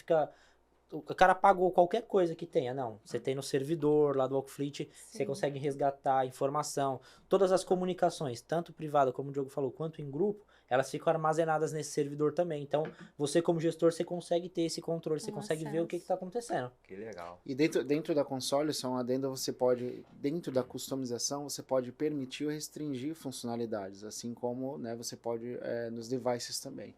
o cara pagou qualquer coisa que tenha. Não, você tem no servidor lá do Walkfleet, você Sim. consegue resgatar informação. Todas as comunicações, tanto privada, como o Diogo falou, quanto em grupo, elas ficam armazenadas nesse servidor também. Então, você como gestor, você consegue ter esse controle, você Um consegue ver o que acesso. está acontecendo. Que legal. E dentro da console, só um adendo, você pode, dentro da customização, você pode permitir ou restringir funcionalidades, assim como, né, você pode nos devices também.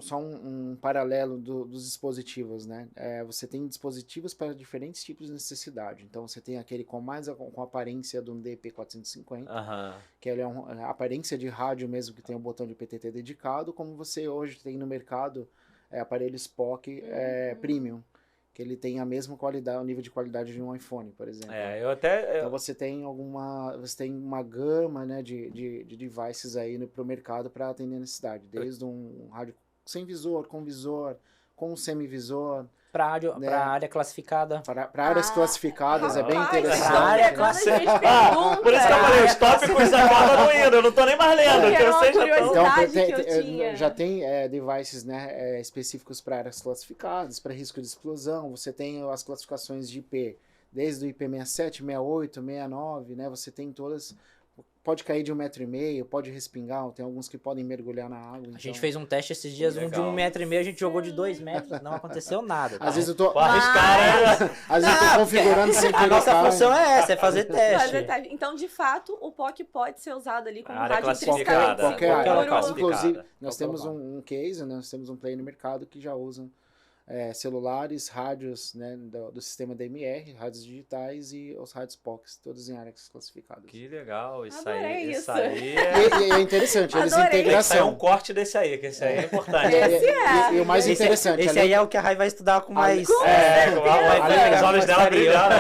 Só um paralelo dos dispositivos, né? Você tem dispositivos para diferentes tipos de necessidade. Então você tem aquele com a aparência do DP450, Aham. que ele é a aparência de rádio mesmo, que tem um botão de PTT dedicado, como você hoje tem no mercado aparelhos POC Premium, que ele tem a mesma qualidade, o nível de qualidade de um iPhone, por exemplo. Eu até... Então você tem uma gama, né, de devices aí pro mercado para atender a necessidade, desde um rádio sem visor, com visor, com semivisor, Para né? área classificada. para áreas classificadas, é bem Rapaz, interessante. estão área pegando a gente Por isso que eu falei, os pergunta. tópicos acabam não indo, eu não tô nem mais lendo, Porque que era uma vocês já estão... curiosidade. Então, que eu tinha. já tem devices, né, específicos para áreas classificadas, para risco de explosão. Você tem as classificações de IP, desde o IP67, 68, 69, né? Você tem todas. Pode cair de 1,5 m, pode respingar, tem alguns que podem mergulhar na água. A gente fez um teste esses dias, um de Legal. 1,5 m, a gente jogou de 2 metros, não aconteceu nada. Às vezes eu tô, Arriscar, às vezes eu tô configurando sem A querer. nossa cara. função é essa, é fazer teste. Então, de fato, o POC pode ser usado ali como Área rádio classificada. intrinsecamente Qualquer área. seguro. classificada. Inclusive, nós Qualquer temos local. um case, né? Nós temos um player no mercado que já usa celulares, rádios, né, do sistema DMR, rádios digitais e os rádios POCs, todos em áreas classificadas. Que legal, isso Adorei aí. Isso isso. aí E é interessante, eles Adorei. Tem que sair um integração. corte desse aí, que esse aí é importante. Esse é. E o mais Esse, interessante, esse aí é o que a Rai vai estudar com mais... Os olhos dela brilhando.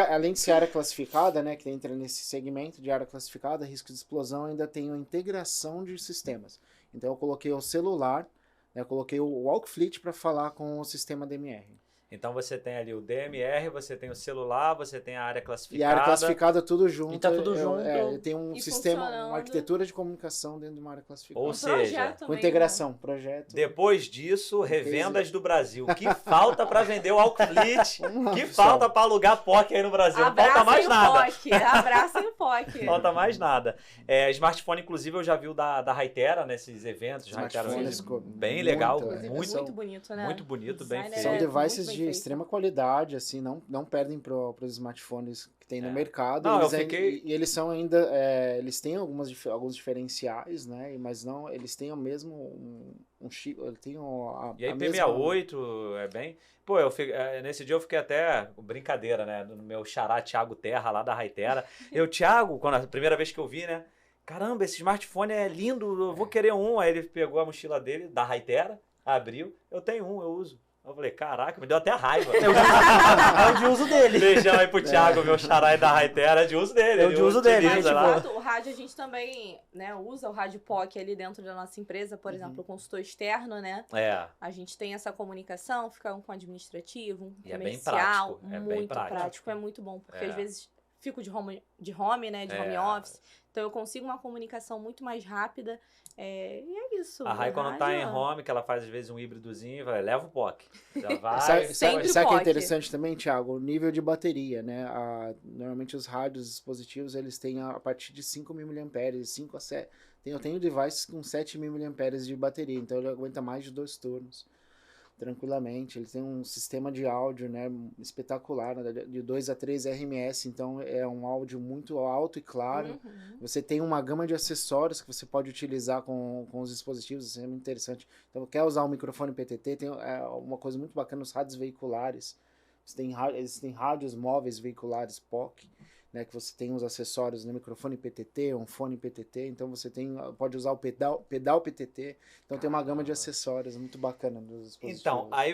além de ser área classificada, né, que entra nesse segmento de área classificada, risco de explosão, ainda tem a integração de sistemas. Então eu coloquei o celular, né, eu coloquei o Walkfleet para falar com o sistema DMR. Então você tem ali o DMR, você tem o celular, você tem a área E classificada. a área classificada tudo junto. E tá tudo junto. Tem um E sistema, funcionando. uma arquitetura de comunicação dentro de uma área classificada. Ou Um seja, projeto Com mesmo. integração, projeto. Depois disso, revendas do Brasil. O que falta para vender o Alcfleet? O que Pessoal, falta para alugar POC aí no Brasil? Não falta Abracem mais o nada. POC, abracem o POC. Falta mais nada. Smartphone, inclusive, eu já vi o da Hytera nesses eventos. Smartphones ficou bem legal. Inclusive, Muito, muito bonito, né? muito bonito, bem Design feito. São É, devices muito bem de feito. extrema qualidade, assim, não perdem para os smartphones que tem no mercado. Não, eles eu fiquei- e eles são ainda, eles têm alguns diferenciais, né? Mas não, eles têm o mesmo um chip, eles têm E a a IP68 é bem... Pô, nesse dia eu fiquei até... Brincadeira, né? No meu xará Thiago Terra, lá da Hytera. Thiago, quando a primeira vez que eu vi, né? Caramba, esse smartphone é lindo, eu vou querer um. Aí ele pegou a mochila dele, da Hytera, abriu. Eu tenho um, eu uso. Eu falei, caraca, me deu até raiva. É o de uso dele. Beijão aí pro Thiago, meu xará da Hytera, é de uso dele. É o de uso dele, Mas, utiliza de lá. fato, o rádio a gente também, né, usa o rádio POC ali dentro da nossa empresa, por exemplo, o consultor externo, né? É. A gente tem essa comunicação, fica um com o administrativo, um E é bem comercial, prático, é bem muito prático. é muito bom, porque É. às vezes fico de home, né, de home É. office, então eu consigo uma comunicação muito mais rápida, e é isso. A Rai, o quando tá em rádio, home, que ela faz às vezes um híbridozinho, vai, leva o POC. Já vai. Sempre Sempre sabe o que é POC. interessante também, Thiago? O nível de bateria, né? Normalmente os rádios dispositivos, eles têm a partir de 5.000 mAh, 5 a 7. Eu tenho devices com 7.000 mAh de bateria, então ele aguenta mais de 2 turnos. Tranquilamente. Ele tem um sistema de áudio, né, espetacular, né, de 2 a 3 RMS, então é um áudio muito alto e claro. Uhum. Você tem uma gama de acessórios que você pode utilizar com os dispositivos, isso é muito interessante. Então, quer usar um microfone PTT, tem uma coisa muito bacana, os rádios veiculares. Eles têm rádios móveis veiculares POC, né, que você tem os acessórios no microfone PTT, um fone PTT, então você pode usar o pedal PTT, então tem uma gama de acessórios muito bacana dos dispositivos. Então, aí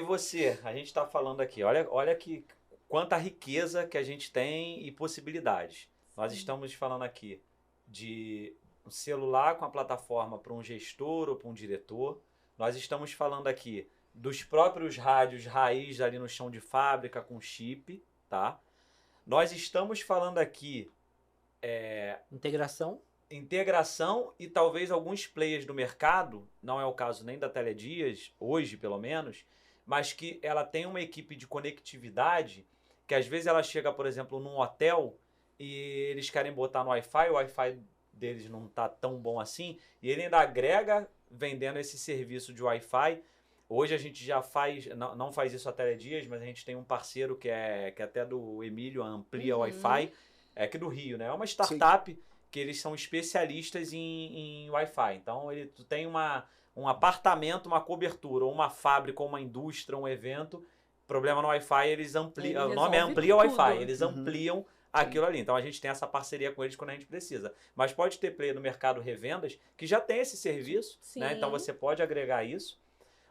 a gente tá falando aqui, olha que quanta riqueza que a gente tem e possibilidades. Nós estamos falando aqui de um celular com a plataforma para um gestor ou para um diretor. Nós estamos falando aqui dos próprios rádios raiz ali no chão de fábrica com chip, tá? Nós estamos falando aqui integração e talvez alguns players do mercado, não é o caso nem da Teledias, hoje pelo menos, mas que ela tem uma equipe de conectividade que às vezes ela chega, por exemplo, num hotel e eles querem botar no Wi-Fi, o Wi-Fi deles não tá tão bom assim, e ele ainda agrega vendendo esse serviço de Wi-Fi. Hoje a gente já faz, não faz isso a Teledias, mas a gente tem um parceiro que é até do Emílio, a Amplia Wi-Fi, é aqui do Rio, né? É uma startup que eles são especialistas em Wi-Fi. Então, tu tem um apartamento, uma cobertura, ou uma fábrica, ou uma indústria, um evento, problema no Wi-Fi, eles ampliam, o nome é Amplia Wi-Fi, tudo. eles ampliam aquilo ali. Então, a gente tem essa parceria com eles quando a gente precisa. Mas pode ter player no mercado revendas que já tem esse serviço, né? Então, você pode agregar isso.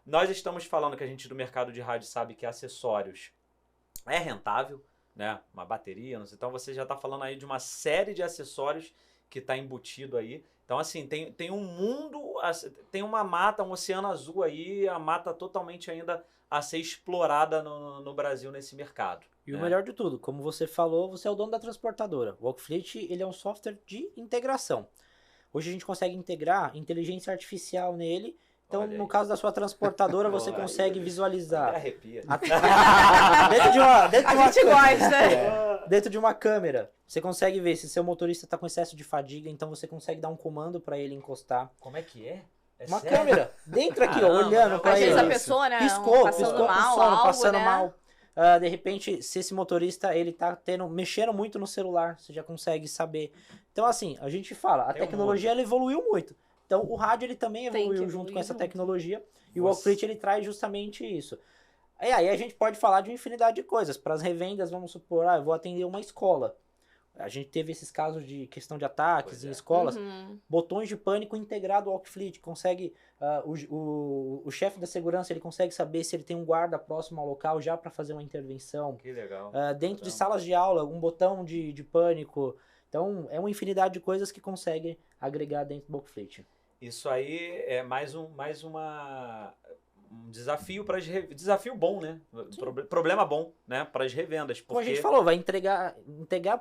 Nós estamos falando que a gente do mercado de rádio sabe que acessórios é rentável, né? Uma bateria, não sei. Então você já está falando aí de uma série de acessórios que está embutido aí. Então, assim, tem um mundo, tem uma mata, um oceano azul aí, a mata totalmente ainda a ser explorada no Brasil nesse mercado. E o melhor de tudo, como você falou, você é o dono da transportadora. O Alcfleet, ele é um software de integração. Hoje a gente consegue integrar inteligência artificial nele. Então, no caso da sua transportadora, você consegue visualizar. Arrepia. Dentro de uma câmera, você consegue ver se seu motorista está com excesso de fadiga, então você consegue dar um comando para ele encostar. Como é que é? Uma câmera dentro aqui, ó, olhando para Às ele. vezes a pessoa, né, Piscou passando mal, com sono, algo, passando né? mal. De repente, se esse motorista ele tá mexendo muito no celular, você já consegue saber. Então, assim, a gente fala, a tecnologia ela evoluiu muito. Então, o rádio ele também evoluiu junto com essa tecnologia. E o Alcfleet ele traz justamente isso. E aí a gente pode falar de uma infinidade de coisas. Para as revendas, vamos supor, eu vou atender uma escola. A gente teve esses casos de questão de ataques em escolas. Botões de pânico integrado ao Alcfleet. Consegue, o chefe da segurança ele consegue saber se ele tem um guarda próximo ao local já para fazer uma intervenção. Que legal. Dentro de salas de aula, um botão de pânico. Então, é uma infinidade de coisas que consegue agregar dentro do Alcfleet. Isso aí é mais uma um desafio para desafio bom, né? Problema bom, né? Para as revendas. Como a Porque gente falou, vai entregar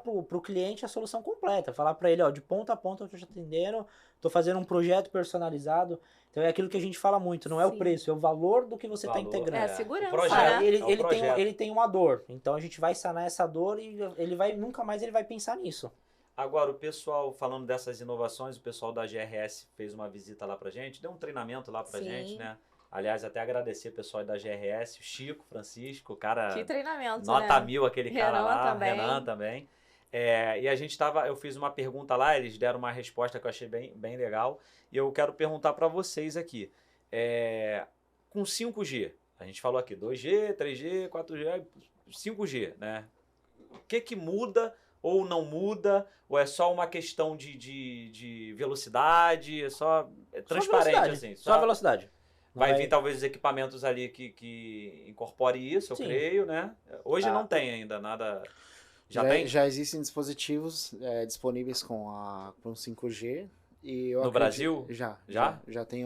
pro cliente a solução completa. Falar para ele, ó, de ponta a ponta eu tô te atendendo, tô fazendo um projeto personalizado. Então é aquilo que a gente fala muito, não é o Sim. preço, é o valor do que você está integrando. É a segurança, o projeto, né? Ele tem uma dor, então a gente vai sanar essa dor e nunca mais ele vai pensar nisso. Agora, o pessoal, falando dessas inovações, o pessoal da GRS fez uma visita lá pra gente, deu um treinamento lá pra Sim. gente, né? Aliás, até agradecer o pessoal da GRS, o Chico, Francisco, o cara... Que treinamento, Nota né? 1000, aquele cara Renan lá, também. Renan também. E a gente eu fiz uma pergunta lá, eles deram uma resposta que eu achei bem legal. E eu quero perguntar para vocês aqui. Com 5G, a gente falou aqui 2G, 3G, 4G, 5G, né? O que muda ou não muda? Ou é só uma questão de velocidade? É só transparente, velocidade, assim? Só a velocidade. Vai vir talvez os equipamentos ali que incorpore isso, eu Sim. creio, né? Hoje não tem ainda nada. Já tem? Já existem dispositivos disponíveis com 5G. E eu No acredito- Brasil? Já? Já tem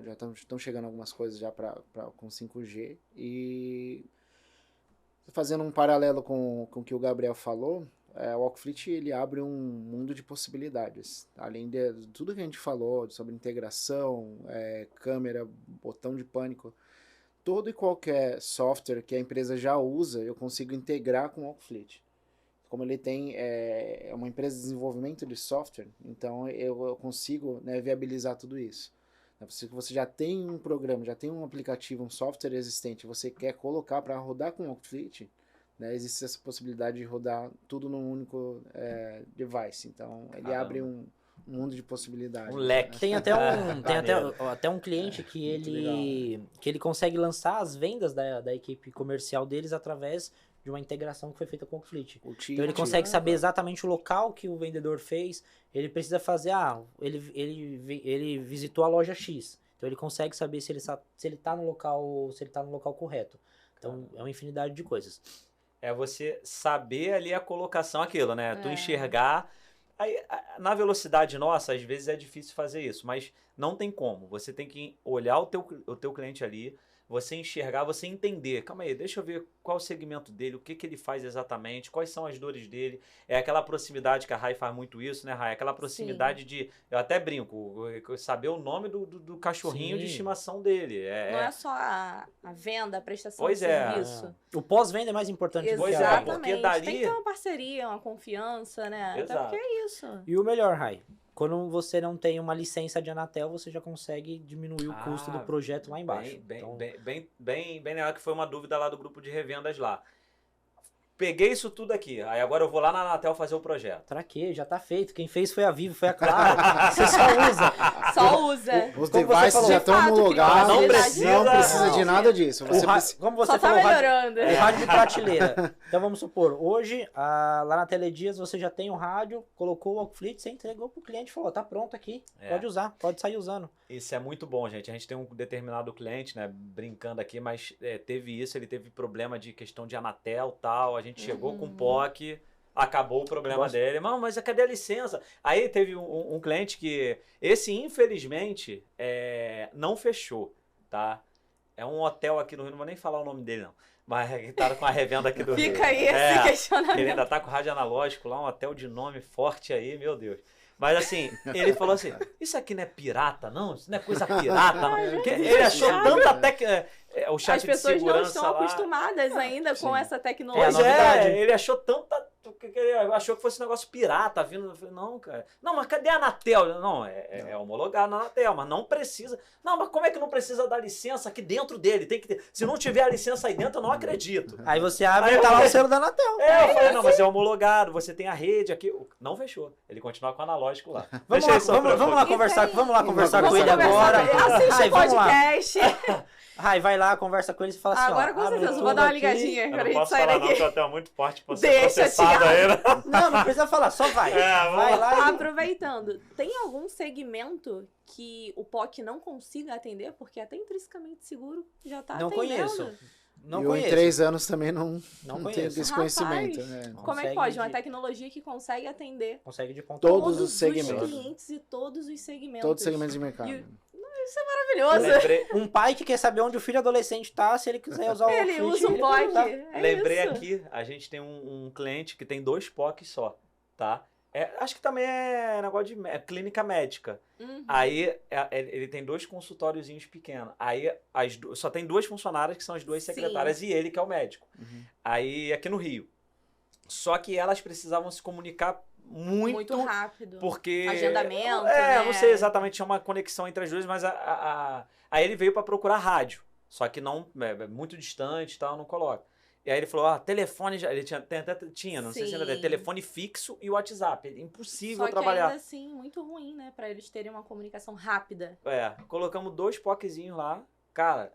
já estão chegando algumas coisas já com 5G. E fazendo um paralelo com o que o Gabriel falou, o Walkfleet ele abre um mundo de possibilidades. Além de tudo que a gente falou sobre integração, câmera, botão de pânico, todo e qualquer software que a empresa já usa, eu consigo integrar com o Walkfleet. Como ele tem uma empresa de desenvolvimento de software, então eu consigo, né, viabilizar tudo isso. Se você já tem um programa, já tem um aplicativo, um software existente, você quer colocar para rodar com o Walkfleet, né, existe essa possibilidade de rodar tudo num único device. Então ele abre um mundo de possibilidades. Um leque. Né? Tem até um cliente que ele consegue lançar as vendas da equipe comercial deles através de uma integração que foi feita com o Walkfleet. Então ele consegue saber exatamente o local que o vendedor fez. Ele precisa fazer, ele visitou a loja X. Então ele consegue saber se ele tá no local correto. Então é uma infinidade de coisas. É você saber ali a colocação, aquilo, né? Tu enxergar. Aí, na velocidade nossa, às vezes é difícil fazer isso, mas não tem como. Você tem que olhar o teu cliente ali, você enxergar, você entender. Calma aí, deixa eu ver qual o segmento dele, o que ele faz exatamente, quais são as dores dele. É aquela proximidade que a Rai faz muito isso, né, Rai? Aquela proximidade de... Eu até brinco, saber o nome do cachorrinho de estimação dele. Não é só a venda, a prestação Pois de é. serviço. O pós-venda é mais importante do que a Exatamente. venda. porque dali- Tem que ter uma parceria, uma confiança, né? Exato. Até porque é isso. E o melhor, Rai, quando você não tem uma licença de Anatel, você já consegue diminuir o custo do projeto lá embaixo. Bem legal, que foi uma dúvida lá do grupo de revendas lá. Peguei isso tudo aqui, aí agora eu vou lá na Anatel fazer o projeto. Pra quê? Já tá feito. Quem fez foi a Vivo, foi a Claro. Você só usa. Só usa. Os Como você devices falou, já de estão fato, homologados, não precisa de nada disso. Você Como você Só tá falou, melhorando. o rádio de prateleira. Então vamos supor, hoje, lá na Teledias, você já tem o rádio, colocou o Walkfleet, você entregou pro cliente e falou, tá pronto aqui, pode usar, pode sair usando. Isso é muito bom, gente. A gente tem um determinado cliente, né, brincando aqui, mas teve isso, ele teve problema de questão de Anatel e tal, a gente chegou com o POC, acabou o problema dele, mas cadê a licença? Aí teve um cliente que, infelizmente, não fechou, tá? É um hotel aqui no Rio, não vou nem falar o nome dele, não. Mas que tá com a revenda aqui do Rio. Fica aí esse questionamento. Ele ainda tá com rádio analógico lá, um hotel de nome forte aí, meu Deus. Mas assim, ele falou assim, isso aqui não é pirata, não? Isso não é coisa pirata, não? Porque ele achou tanta o chat As pessoas de segurança não estão lá. acostumadas ainda com essa É a tecnologia. novidade. Ele achou tanta... Ele achou que fosse um negócio pirata vindo. Eu falei, não, cara. Não, mas cadê a Anatel? Não, é homologado na Anatel, mas não precisa. Não, mas como é que não precisa da licença aqui dentro dele? Tem que ter. Se não tiver a licença aí dentro, eu não acredito. Aí você abre e tá lá o selo da Anatel. Eu falei, não, mas é homologado, você tem a rede aqui. Não fechou. Ele continua com o analógico lá. Vamos lá conversar com ele Vamos agora. Assiste Rai, o vamos lá. podcast. Rai, vai lá, conversa com ele e fala assim, Agora ó, com abre certeza, tudo vou dar uma aqui. ligadinha Eu quando a não gente posso sair falar não, daqui. que o hotel é muito forte pra ser Deixa, processado Thiago. aí, né? Não precisa falar, só vai. Vai lá. Aproveitando, tem algum segmento que o POC não consiga atender? Porque até intrinsecamente seguro já tá Não atendendo. conheço. Não eu conheço. em 3 anos também não tenho conheço. esse conhecimento. Rapaz, Né? Como é que Consegue pode? Uma de- tecnologia que consegue atender Consegue de ponta a Todos ponta. os segmentos. clientes e todos os segmentos. Todos os segmentos de mercado. E isso é maravilhoso. Lembrei, Um pai que quer saber onde o filho adolescente tá, se ele quiser usar o Ele Walkfleet, usa um ele pode POC. usar. lembrei isso. aqui, a gente tem um cliente que tem 2 POCs só, tá? Acho que também é negócio de clínica médica. Uhum. Aí ele tem 2 consultóriozinhos pequenos. Aí só tem 2 funcionárias que são as 2 Sim. secretárias e ele que é o médico. Uhum. Aí aqui no Rio. Só que elas precisavam se comunicar muito rápido. porque Agendamento, eu não né? sei exatamente, tinha uma conexão entre as duas, mas aí ele veio para procurar rádio. Só que não, muito distante e tal, não coloca. E aí ele falou, telefone, ele tinha, não sei se ainda tem, Sim. telefone fixo e WhatsApp. É impossível Só que trabalhar. ainda assim, muito ruim, né? Pra eles terem uma comunicação rápida. Colocamos 2 POCzinhos lá, cara.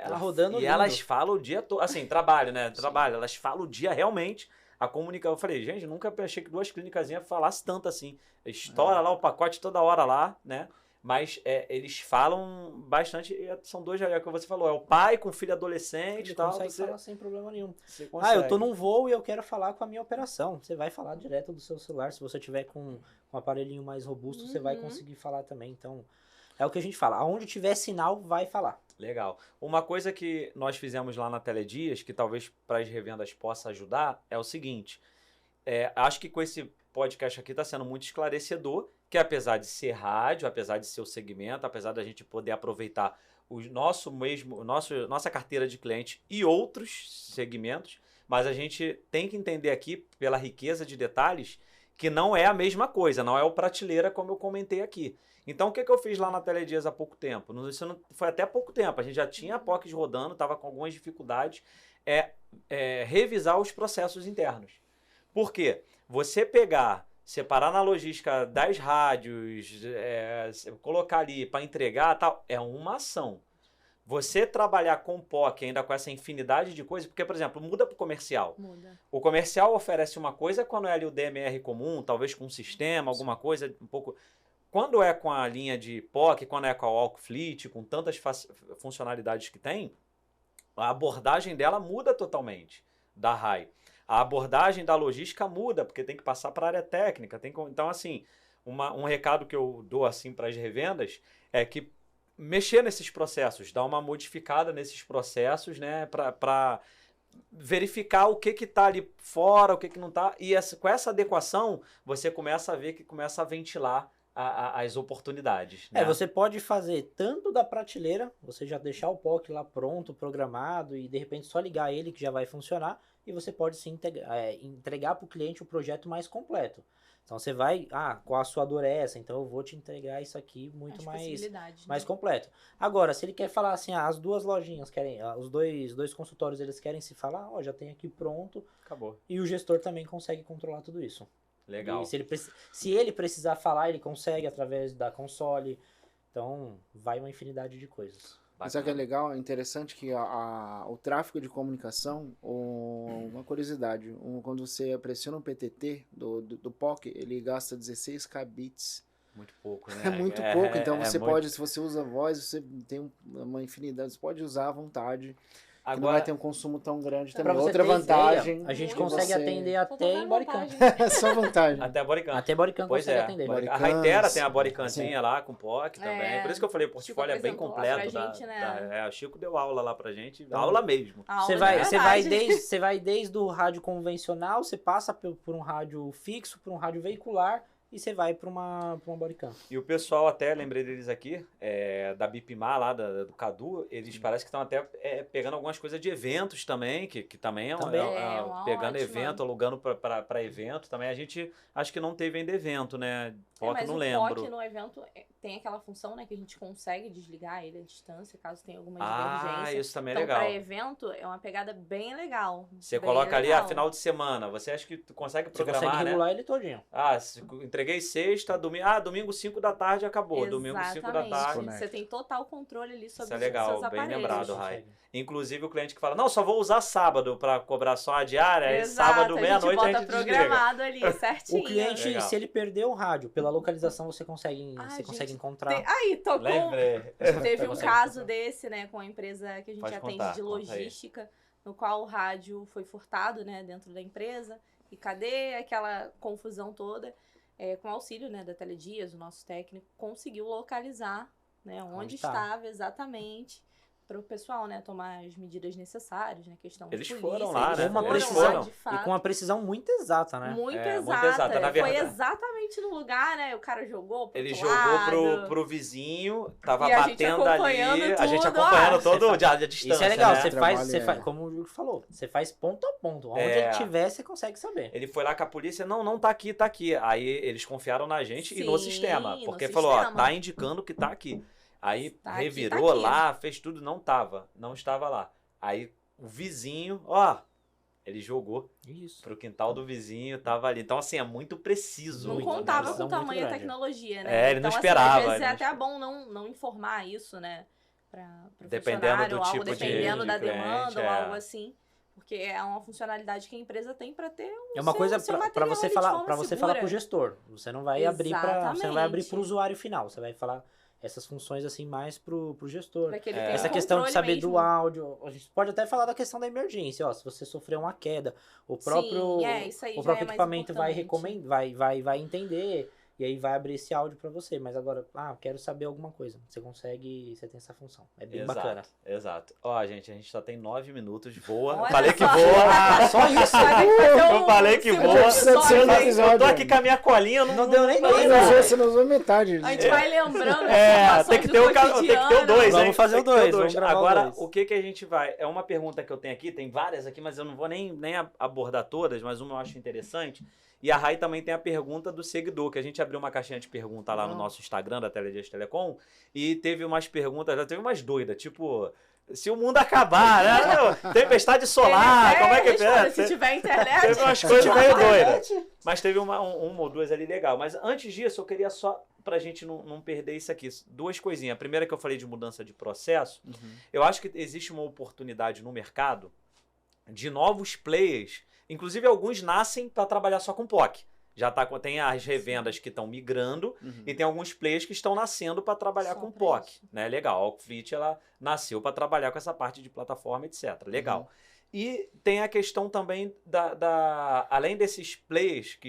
Tá rodando E lindo. elas falam o dia todo, assim, trabalho, né? Trabalho. Elas falam o dia realmente. A comunicação, eu falei, gente, nunca achei que 2 clínicazinhas falassem tanto assim. Estoura lá o pacote toda hora lá, né? Mas eles falam bastante, são 2, é o que você falou, é o pai com filho adolescente Ele e tal. consegue falar sem problema nenhum. Você consegue. Eu tô num voo e eu quero falar com a minha operação. Você vai falar direto do seu celular. Se você tiver com um aparelhinho mais robusto, você vai conseguir falar também. Então, é o que a gente fala. Aonde tiver sinal, vai falar. Legal. Uma coisa que nós fizemos lá na Teledias, que talvez para as revendas possa ajudar, é o seguinte. Acho que com esse podcast aqui está sendo muito esclarecedor, que apesar de ser rádio, apesar de ser o segmento, apesar da gente poder aproveitar nossa carteira de cliente e outros segmentos, mas a gente tem que entender aqui, pela riqueza de detalhes, que não é a mesma coisa, não é o prateleira como eu comentei aqui. Então, o que eu fiz lá na Teledias há pouco tempo? Isso não foi até pouco tempo, a gente já tinha POCs rodando, estava com algumas dificuldades, revisar os processos internos. Por quê? Você separar na logística das rádios, colocar ali para entregar, tal, é uma ação. Você trabalhar com POC ainda com essa infinidade de coisas, porque, por exemplo, muda para o comercial. Muda. O comercial oferece uma coisa quando é ali o DMR comum, talvez com um sistema, alguma coisa um pouco... Quando é com a linha de POC, quando é com a Walkfleet, com tantas funcionalidades que tem, a abordagem dela muda totalmente da RAI. A abordagem da logística muda, porque tem que passar para a área técnica. Então, assim, um recado que eu dou assim para as revendas é que mexer nesses processos, dar uma modificada nesses processos, né, para verificar o que está ali fora, o que não está. E com essa adequação, você começa a ver que começa a ventilar as oportunidades. Né? Você pode fazer tanto da prateleira, você já deixar o POC lá pronto, programado, e de repente só ligar ele que já vai funcionar, e você pode sim entregar para o cliente o projeto mais completo. Então você vai, qual a sua dor é essa? Então eu vou te entregar isso aqui muito mais completo. Agora, se ele quer falar assim, as 2 lojinhas querem, os dois consultórios eles querem se falar, já tem aqui pronto. Acabou. E o gestor também consegue controlar tudo isso. Legal. E se ele precisar falar, ele consegue através da console. Então, vai uma infinidade de coisas. Mas sabe o que é legal? É interessante que o tráfego de comunicação, uma curiosidade, quando você pressiona um PTT do POC, ele gasta 16 kbps. Muito pouco, né? É muito pouco, então você muito... pode, se você usa voz, você tem uma infinidade, você pode usar à vontade. Agora, não vai ter um consumo tão grande também. Pra você Outra ter vantagem. ideia, a gente Muito consegue atender até em Bodycam. Só vantagem. até a Bodycam. Até Bodycam Pois consegue é. atender. A Raitera tem a Bodycanzinha Sim. lá com POC também. Por isso que eu falei, o portfólio é bem apresentou completo. pra gente, né? O Chico deu aula lá pra gente. Aula mesmo. Você vai desde o rádio convencional, você passa por um rádio fixo, por um rádio veicular, e você vai para uma Bodycam. E o pessoal, até lembrei deles aqui, da Bipmar lá, do Cadu, eles parecem que estão até pegando algumas coisas de eventos também, que também pegando ótimo. evento, alugando para evento também. A gente acho que não teve ainda evento, né? POC mas não o lembro. POC no evento tem aquela função, né, que a gente consegue desligar ele à distância, caso tenha alguma Ah, divergência. isso também é Então, legal. para evento, é uma pegada bem legal. Você bem coloca ali, legal. final de semana, você acha que tu consegue Você programar, consegue né? regular ele todinho. Entreguei sexta, domingo. Domingo 5 da tarde acabou. Domingo 5 da tarde. Você tem total controle ali sobre Isso é os legal, seus bem aparelhos. lembrado, Rai. Inclusive o cliente que fala, não, só vou usar sábado para cobrar só a diária, aí Exato, sábado, meia-noite a gente bota desliga. programado ali, certinho. O cliente, Legal. se ele perdeu o rádio, pela localização você consegue encontrar. Aí, tocou. Lembrei. Teve um Consegue caso encontrar. desse, né, com a empresa que a gente Pode atende contar, de conta aí. logística, no qual o rádio foi furtado, né, dentro da empresa. E cadê aquela confusão toda? Com auxílio, né, da Teledias, o nosso técnico conseguiu localizar né? Onde Onde tá. estava exatamente para o pessoal, né, tomar as medidas necessárias, né, questão Eles de polícia, foram lá, eles né? foram Eles lá, foram. de E fato. com uma precisão muito exata, né? Muito É, muito exata. exata, na Foi verdade. exatamente no lugar, né? O cara jogou pro Ele outro jogou lado. pro vizinho, tava E a gente batendo ali, acompanhando a gente tudo, acompanhando ó. todo dia de distância, Isso é legal, né? você Trabalho, faz, como o Júlio falou, você faz ponto a ponto. Onde É. ele tiver, você consegue saber. Ele foi lá com a polícia, não tá aqui, tá aqui. Aí eles confiaram na gente e no Sim, sistema, no porque falou, ó, sistema. tá indicando que tá aqui. Aí Tá aqui, revirou tá aqui. lá, fez tudo, não estava lá. Aí o vizinho, ó, ele jogou Isso. pro quintal do vizinho, tava ali. Então, assim, é muito preciso. Não Muito, contava né? com Muito tamanha grande. tecnologia, né? É, ele não então, esperava, Assim, às vezes ele é não até bom não informar isso, né? Pro Dependendo funcionário do ou algo, tipo de dependendo da cliente, demanda ou é. algo assim. Porque é uma funcionalidade que a empresa tem para ter É uma coisa seu para material você ali de falar, forma para você segura. falar pro gestor. Você não vai abrir para, você não vai abrir Exatamente. pro usuário final. Você vai falar essas funções assim mais pro gestor. Pra que ele É. tenha Essa um questão de controle saber mesmo. do áudio, a gente pode até falar da questão da emergência, ó, se você sofreu uma queda, o próprio Sim, isso aí o já próprio é mais equipamento vai importante. recomendar, vai entender e aí vai abrir esse áudio para você, mas agora, quero saber alguma coisa. Você tem essa função. É bem bacana. Exato. Ó, gente, a gente só tem 9 minutos, voa. Olha Falei que só. voa. Só isso. Vai ter que fazer Eu falei que segundo voa. episódio, Precisa de hein? episódio. Eu tô aqui com a minha colinha, Não deu nem Você tempo. não usou- Você não usou metade. A gente vai lembrando É, as tem que situações ter do o tem que ter o cotidiano. 2, Vamos hein? fazer Tem o que ter dois, vamos gravar o Agora, dois. o que a gente vai... É uma pergunta que eu tenho aqui, tem várias aqui, mas eu não vou nem abordar todas, mas uma eu acho interessante. E a Rai também tem a pergunta do seguidor, que a gente abriu uma caixinha de pergunta lá no nosso Instagram, da Teledias Telecom, e teve umas perguntas, já teve umas doidas, tipo... Se o mundo acabar, né? Tempestade solar, como é que é? Se tiver internet. Teve umas coisas meio doidas. Mas teve uma ou duas ali legal. Mas antes disso, eu queria só, pra gente não perder isso aqui, duas coisinhas. A primeira que eu falei de mudança de processo, eu acho que existe uma oportunidade no mercado de novos players. Inclusive, alguns nascem para trabalhar só com POC. Já tem as revendas que estão migrando e tem alguns players que estão nascendo para trabalhar Só com pra POC. isso. Né? Legal, a Alcfleet, ela nasceu para trabalhar com essa parte de plataforma, etc. Legal. E tem a questão também além desses players que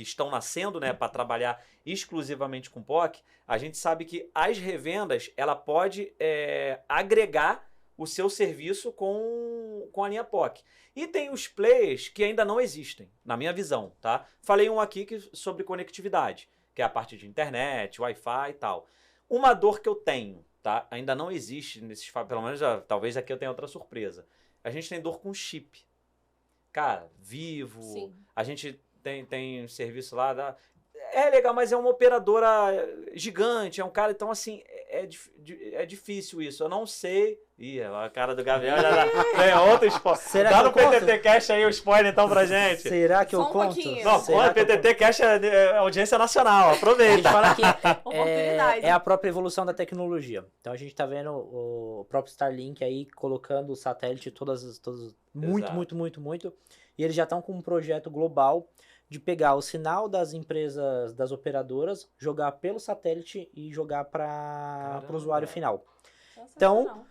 estão nascendo, né, para trabalhar exclusivamente com POC, a gente sabe que as revendas, ela pode agregar o seu serviço com a linha POC. E tem os players que ainda não existem, na minha visão, tá? Falei um aqui sobre conectividade, que é a parte de internet, Wi-Fi e tal. Uma dor que eu tenho, tá? Ainda não existe nesses, pelo menos talvez aqui eu tenha outra surpresa. A gente tem dor com chip. Cara, Vivo, Sim. a gente tem serviço lá é legal, mas é uma operadora gigante, é um cara, então assim, é difícil isso. Eu não sei. Ih, a cara do Gabriel já tem outro spoiler. Será Dá que no eu conto? PTT Cash aí o spoiler então pra gente. Será que eu Só um conto? pouquinho. Não, Será que eu PTT Cash é audiência nacional, A gente aproveita. fala que Oportunidade. é a própria evolução da tecnologia. Então a gente tá vendo o próprio Starlink aí colocando o satélite todas muito, Exato. muito. E eles já estão com um projeto global de pegar o sinal das empresas, das operadoras, jogar pelo satélite e jogar para o usuário final. Então,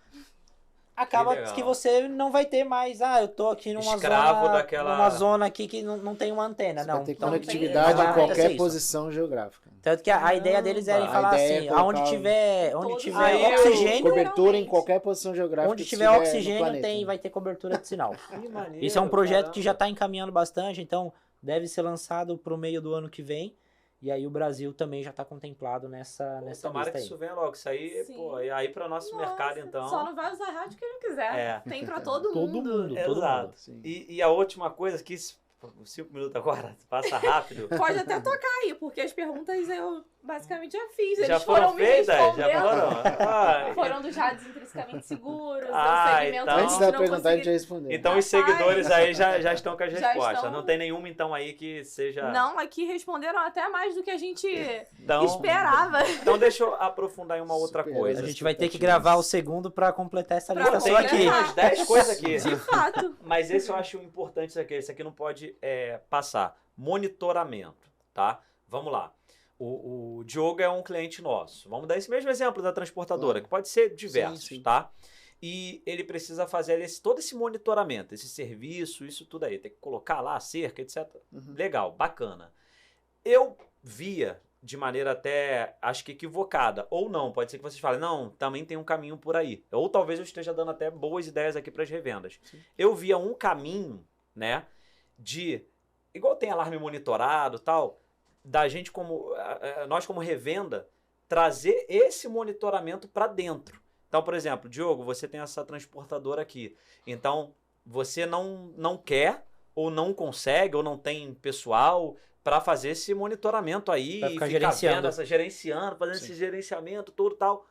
acaba legal. que você não vai ter mais, eu tô aqui Escravo daquela- numa zona aqui que não tem uma antena, Você não. vai ter Então, conectividade não vai em acontecer qualquer isso. posição geográfica. Tanto que a ideia deles era A falar ideia é assim, colocar onde tiver todos tiver aí, oxigênio, Cobertura em qualquer posição geográfica. onde que tiver estiver no oxigênio planeta. vai ter cobertura de sinal. Que maneiro, Isso é um projeto que já caramba. está encaminhando bastante, então deve ser lançado para o meio do ano que vem. E aí o Brasil também já está contemplado nessa Tomara lista que aí. isso venha logo. Isso aí, Sim. pô, e aí para nosso mercado, então. Só não vai usar rádio quem não quiser. É. Tem pra todo Todo mundo. mundo, todo Exato. mundo. Sim. E a última coisa, que 5 minutos agora, passa rápido. Pode até tocar aí, porque as perguntas eu basicamente já fiz. Eles Já foram foram me feitas? respondendo. Já foram? Foram dos rádios intrinsecamente seguros, Ah, do segmento então- que a Antes gente da não perguntar, a gente já conseguiu. respondeu. Então os Rapaz. seguidores aí já estão com as Já respostas. estão- Não tem nenhuma, então, aí que seja. Não, aqui responderam até mais do que a gente Então, esperava. então deixa eu aprofundar em uma outra Superou coisa. A as gente vai ter que expectativas. gravar o segundo para completar essa Pra lista Pô, tem só completar. aqui. umas 10 coisas aqui. De fato. Mas esse eu acho importante, isso aqui não pode passar. Monitoramento, tá? Vamos lá. O Diogo é um cliente nosso. Vamos dar esse mesmo exemplo da transportadora, Claro. que pode ser diversos, Sim, sim. tá? E ele precisa fazer todo esse monitoramento, esse serviço, isso tudo aí. Tem que colocar lá a cerca, etc. Uhum. Legal, bacana. Eu via de maneira até, acho que equivocada. Ou não, pode ser que vocês falem, não, também tem um caminho por aí. Ou talvez eu esteja dando até boas ideias aqui para as revendas. Sim. Eu via um caminho, né, igual tem alarme monitorado e tal, da gente nós como revenda, trazer esse monitoramento para dentro. Então, por exemplo, Diogo, você tem essa transportadora aqui. Então, você não quer, ou não consegue, ou não tem pessoal para fazer esse monitoramento aí, Pra ficar e gerenciando. gerenciando, fazendo Sim. esse gerenciamento, tudo tal.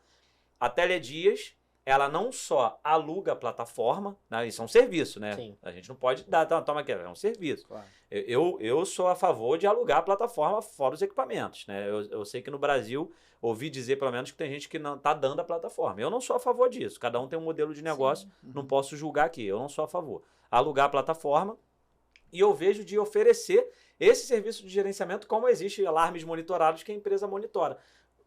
A Teledias, ela não só aluga a plataforma, né? Isso é um serviço, né? Sim. A gente não pode dar, toma aqui, é um serviço. Claro. Eu sou a favor de alugar a plataforma fora os equipamentos, né? Eu sei que no Brasil, ouvi dizer pelo menos que tem gente que não está dando a plataforma. Eu não sou a favor disso. Cada um tem um modelo de negócio, não posso julgar aqui. Eu não sou a favor. Alugar a plataforma e eu vejo de oferecer esse serviço de gerenciamento como existe alarmes monitorados que a empresa monitora.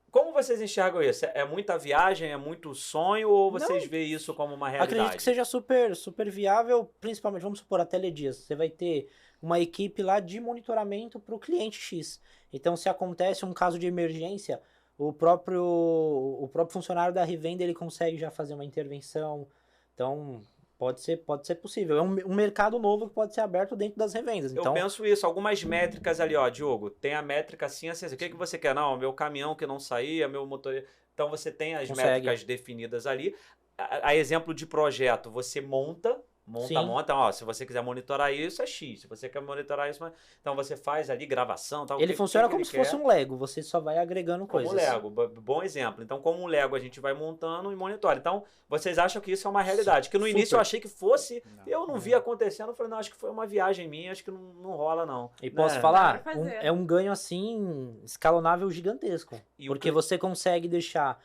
Como vocês enxergam isso? É muita viagem, é muito sonho ou vocês veem isso como uma realidade? Acredito que seja super viável, principalmente, vamos supor, a Teledias. Você vai ter uma equipe lá de monitoramento para o cliente X. Então, se acontece um caso de emergência, o próprio funcionário da revenda ele consegue já fazer uma intervenção. Então, pode ser possível. É um mercado novo que pode ser aberto dentro das revendas. Então, eu penso isso, algumas métricas ali, ó, Diogo, tem a métrica assim, assim, o que você quer? Não, meu caminhão que não saía, meu motor... Então você tem as Consegue. métricas definidas ali. A exemplo de projeto, você monta, Sim. ó, se você quiser monitorar isso, é X. Se você quer monitorar isso, então você faz ali gravação, tal. ele funciona como se fosse um Lego, você só vai agregando como coisas. Lego, bom exemplo. Então, como um Lego, a gente vai montando e monitora. Então, vocês acham que isso é uma realidade? Que no Super. início eu achei que fosse, Não. eu não vi acontecendo, eu falei, não, acho que foi uma viagem minha, acho que não rola, não. E posso Né? falar, Dá pra fazer. é um ganho assim, escalonável gigantesco. E o Porque você consegue deixar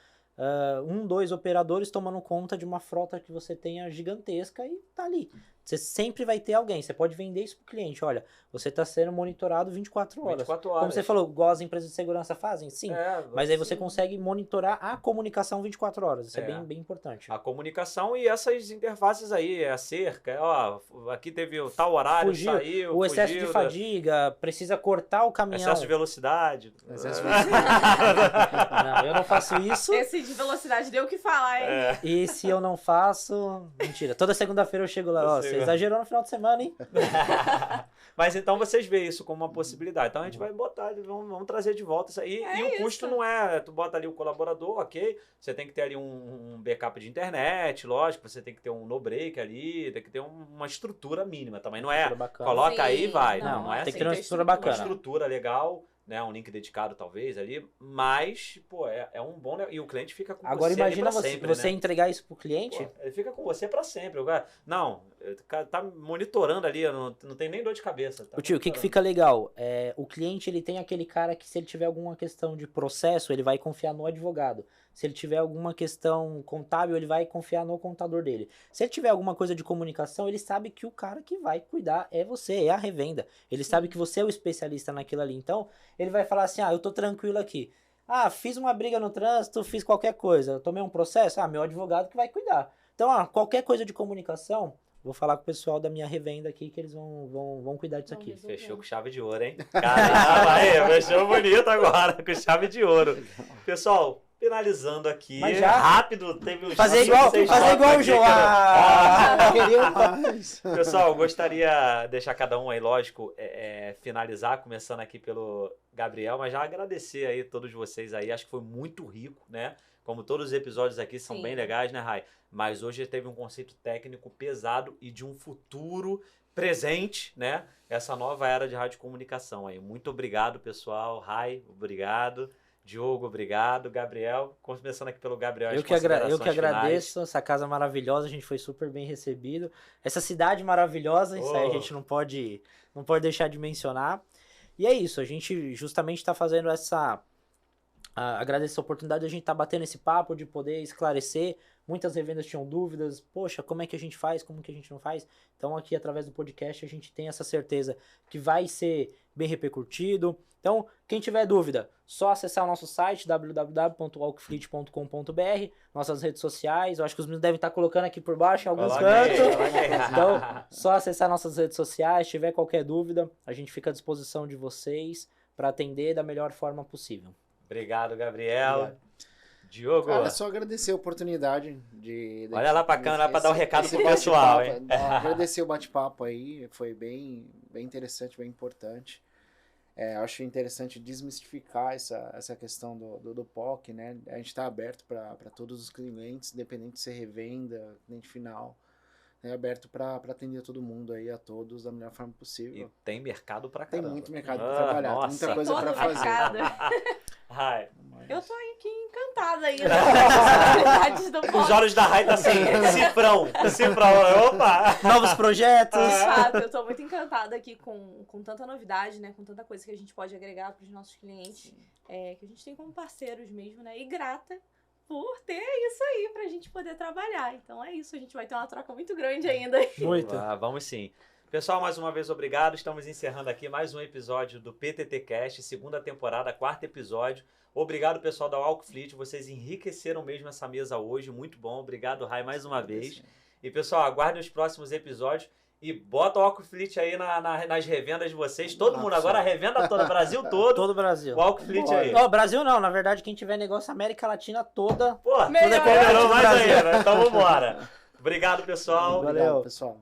2 operadores tomando conta de uma frota que você tenha gigantesca e tá ali. Você sempre vai ter alguém. Você pode vender isso pro cliente. Olha, você está sendo monitorado 24 horas. 24 horas. Como você falou, igual as empresas de segurança fazem? Sim. Mas aí você sim. consegue monitorar a comunicação 24 horas. Isso é, É. bem importante. A comunicação e essas interfaces aí, a cerca, ó, aqui teve o tal horário, Fugiu. saiu, O excesso fugiu, de fadiga, precisa cortar o caminhão. excesso de velocidade. Excesso de Não, eu não faço isso. Esse de velocidade deu o que falar, hein? É. E se eu não faço... Mentira. Toda segunda-feira eu chego lá. Ó, você exagerou no final de semana, hein? Mas então vocês veem isso como uma possibilidade. Então a gente vai botar, vamos trazer de volta isso aí. É E o custo isso. não é, tu bota ali o colaborador, ok, você tem que ter ali um backup de internet, lógico, você tem que ter um no-break ali, tem que ter uma estrutura mínima também, não é, Estrutura bacana. coloca aí e Sim, vai, não, não é tem assim. que ter uma estrutura Uma bacana. estrutura legal, né, um link dedicado talvez ali, mas, pô, é um bom... E o cliente fica com Agora você ali imagina pra você, sempre, você né? entregar isso pro cliente. Pô, ele fica com você pra sempre. Não, o cara tá monitorando ali, não tem nem dor de cabeça. Tá O tio, o que monitorando. fica legal? O cliente ele tem aquele cara que se ele tiver alguma questão de processo, ele vai confiar no advogado. Se ele tiver alguma questão contábil, ele vai confiar no contador dele. Se ele tiver alguma coisa de comunicação, ele sabe que o cara que vai cuidar é você, é a revenda. Ele sabe que você é o especialista naquilo ali. Então, ele vai falar assim, eu tô tranquilo aqui. Fiz uma briga no trânsito, fiz qualquer coisa, eu tomei um processo, meu advogado que vai cuidar. Então, qualquer coisa de comunicação, vou falar com o pessoal da minha revenda aqui que eles vão cuidar disso Vão aqui. resolver. Fechou com chave de ouro, hein? Caramba, aí, fechou bonito agora, com chave de ouro. Pessoal, finalizando aqui, Mas já? rápido, teve uns Fazer 5, igual, 6 fazer igual o toques João. aqui, Queria mais. Pessoal, gostaria de deixar cada um aí, lógico, finalizar, começando aqui pelo Gabriel, mas já agradecer aí todos vocês aí, acho que foi muito rico, né? Como todos os episódios aqui são Sim. bem legais, né, Rai? Mas hoje teve um conceito técnico pesado e de um futuro presente, né? Essa nova era de radiocomunicação aí. Muito obrigado, pessoal. Rai, obrigado. Diogo, obrigado. Gabriel, começando aqui pelo Gabriel. Eu as que considerações agradeço, essa casa maravilhosa, a gente foi super bem recebido. Essa cidade maravilhosa, isso aí a gente não pode deixar de mencionar. E é isso, a gente justamente está fazendo agradeço a oportunidade de a gente estar batendo esse papo, de poder esclarecer. Muitas revendas tinham dúvidas, poxa, como é que a gente faz, como que a gente não faz? Então aqui, através do podcast, a gente tem essa certeza que vai ser bem repercutido. Então, quem tiver dúvida, só acessar o nosso site, www.walkfleet.com.br, nossas redes sociais, eu acho que os meninos devem estar colocando aqui por baixo em alguns cantos. Então, só acessar nossas redes sociais, se tiver qualquer dúvida, a gente fica à disposição de vocês para atender da melhor forma possível. Obrigado, Gabriel. Obrigado. Diogo. Cara, é só agradecer a oportunidade de Olha lá pra câmera pra dar um recado pro bate-papo, pessoal, hein? Agradecer o bate-papo aí, foi bem interessante, bem importante. Acho interessante desmistificar essa questão do POC, né? A gente está aberto para todos os clientes, independente de ser revenda, cliente final. É aberto para atender todo mundo aí, a todos, da melhor forma possível. E tem mercado pra Tem caramba. muito mercado para trabalhar, tem muita coisa Todo para fazer. mercado. Rai. Eu tô aqui encantada ainda com as possibilidades do Os POC. olhos da Rai tá assim, cifrão. Opa! Novos projetos! De fato, eu tô muito encantada aqui com tanta novidade, né? Com tanta coisa que a gente pode agregar para os nossos clientes, que a gente tem como parceiros mesmo, né? E grata por ter isso aí pra gente poder trabalhar. Então é isso, a gente vai ter uma troca muito grande ainda. Muito. Vamos sim. Pessoal, mais uma vez, obrigado. Estamos encerrando aqui mais um episódio do PTT Cast, segunda temporada, quarto episódio. Obrigado, pessoal da Walkfleet. Vocês enriqueceram mesmo essa mesa hoje. Muito bom. Obrigado, Rai, mais uma vez. E, pessoal, aguardem os próximos episódios. E bota o Walkfleet aí nas revendas de vocês. Todo mundo agora, a revenda toda, Brasil todo. Todo o Brasil. Walkfleet aí. Ó, Brasil não, na verdade, quem tiver negócio América Latina toda. Pô, Melhor. melhorou mais ainda. Então, vambora. Obrigado, pessoal. Valeu. Obrigado, pessoal.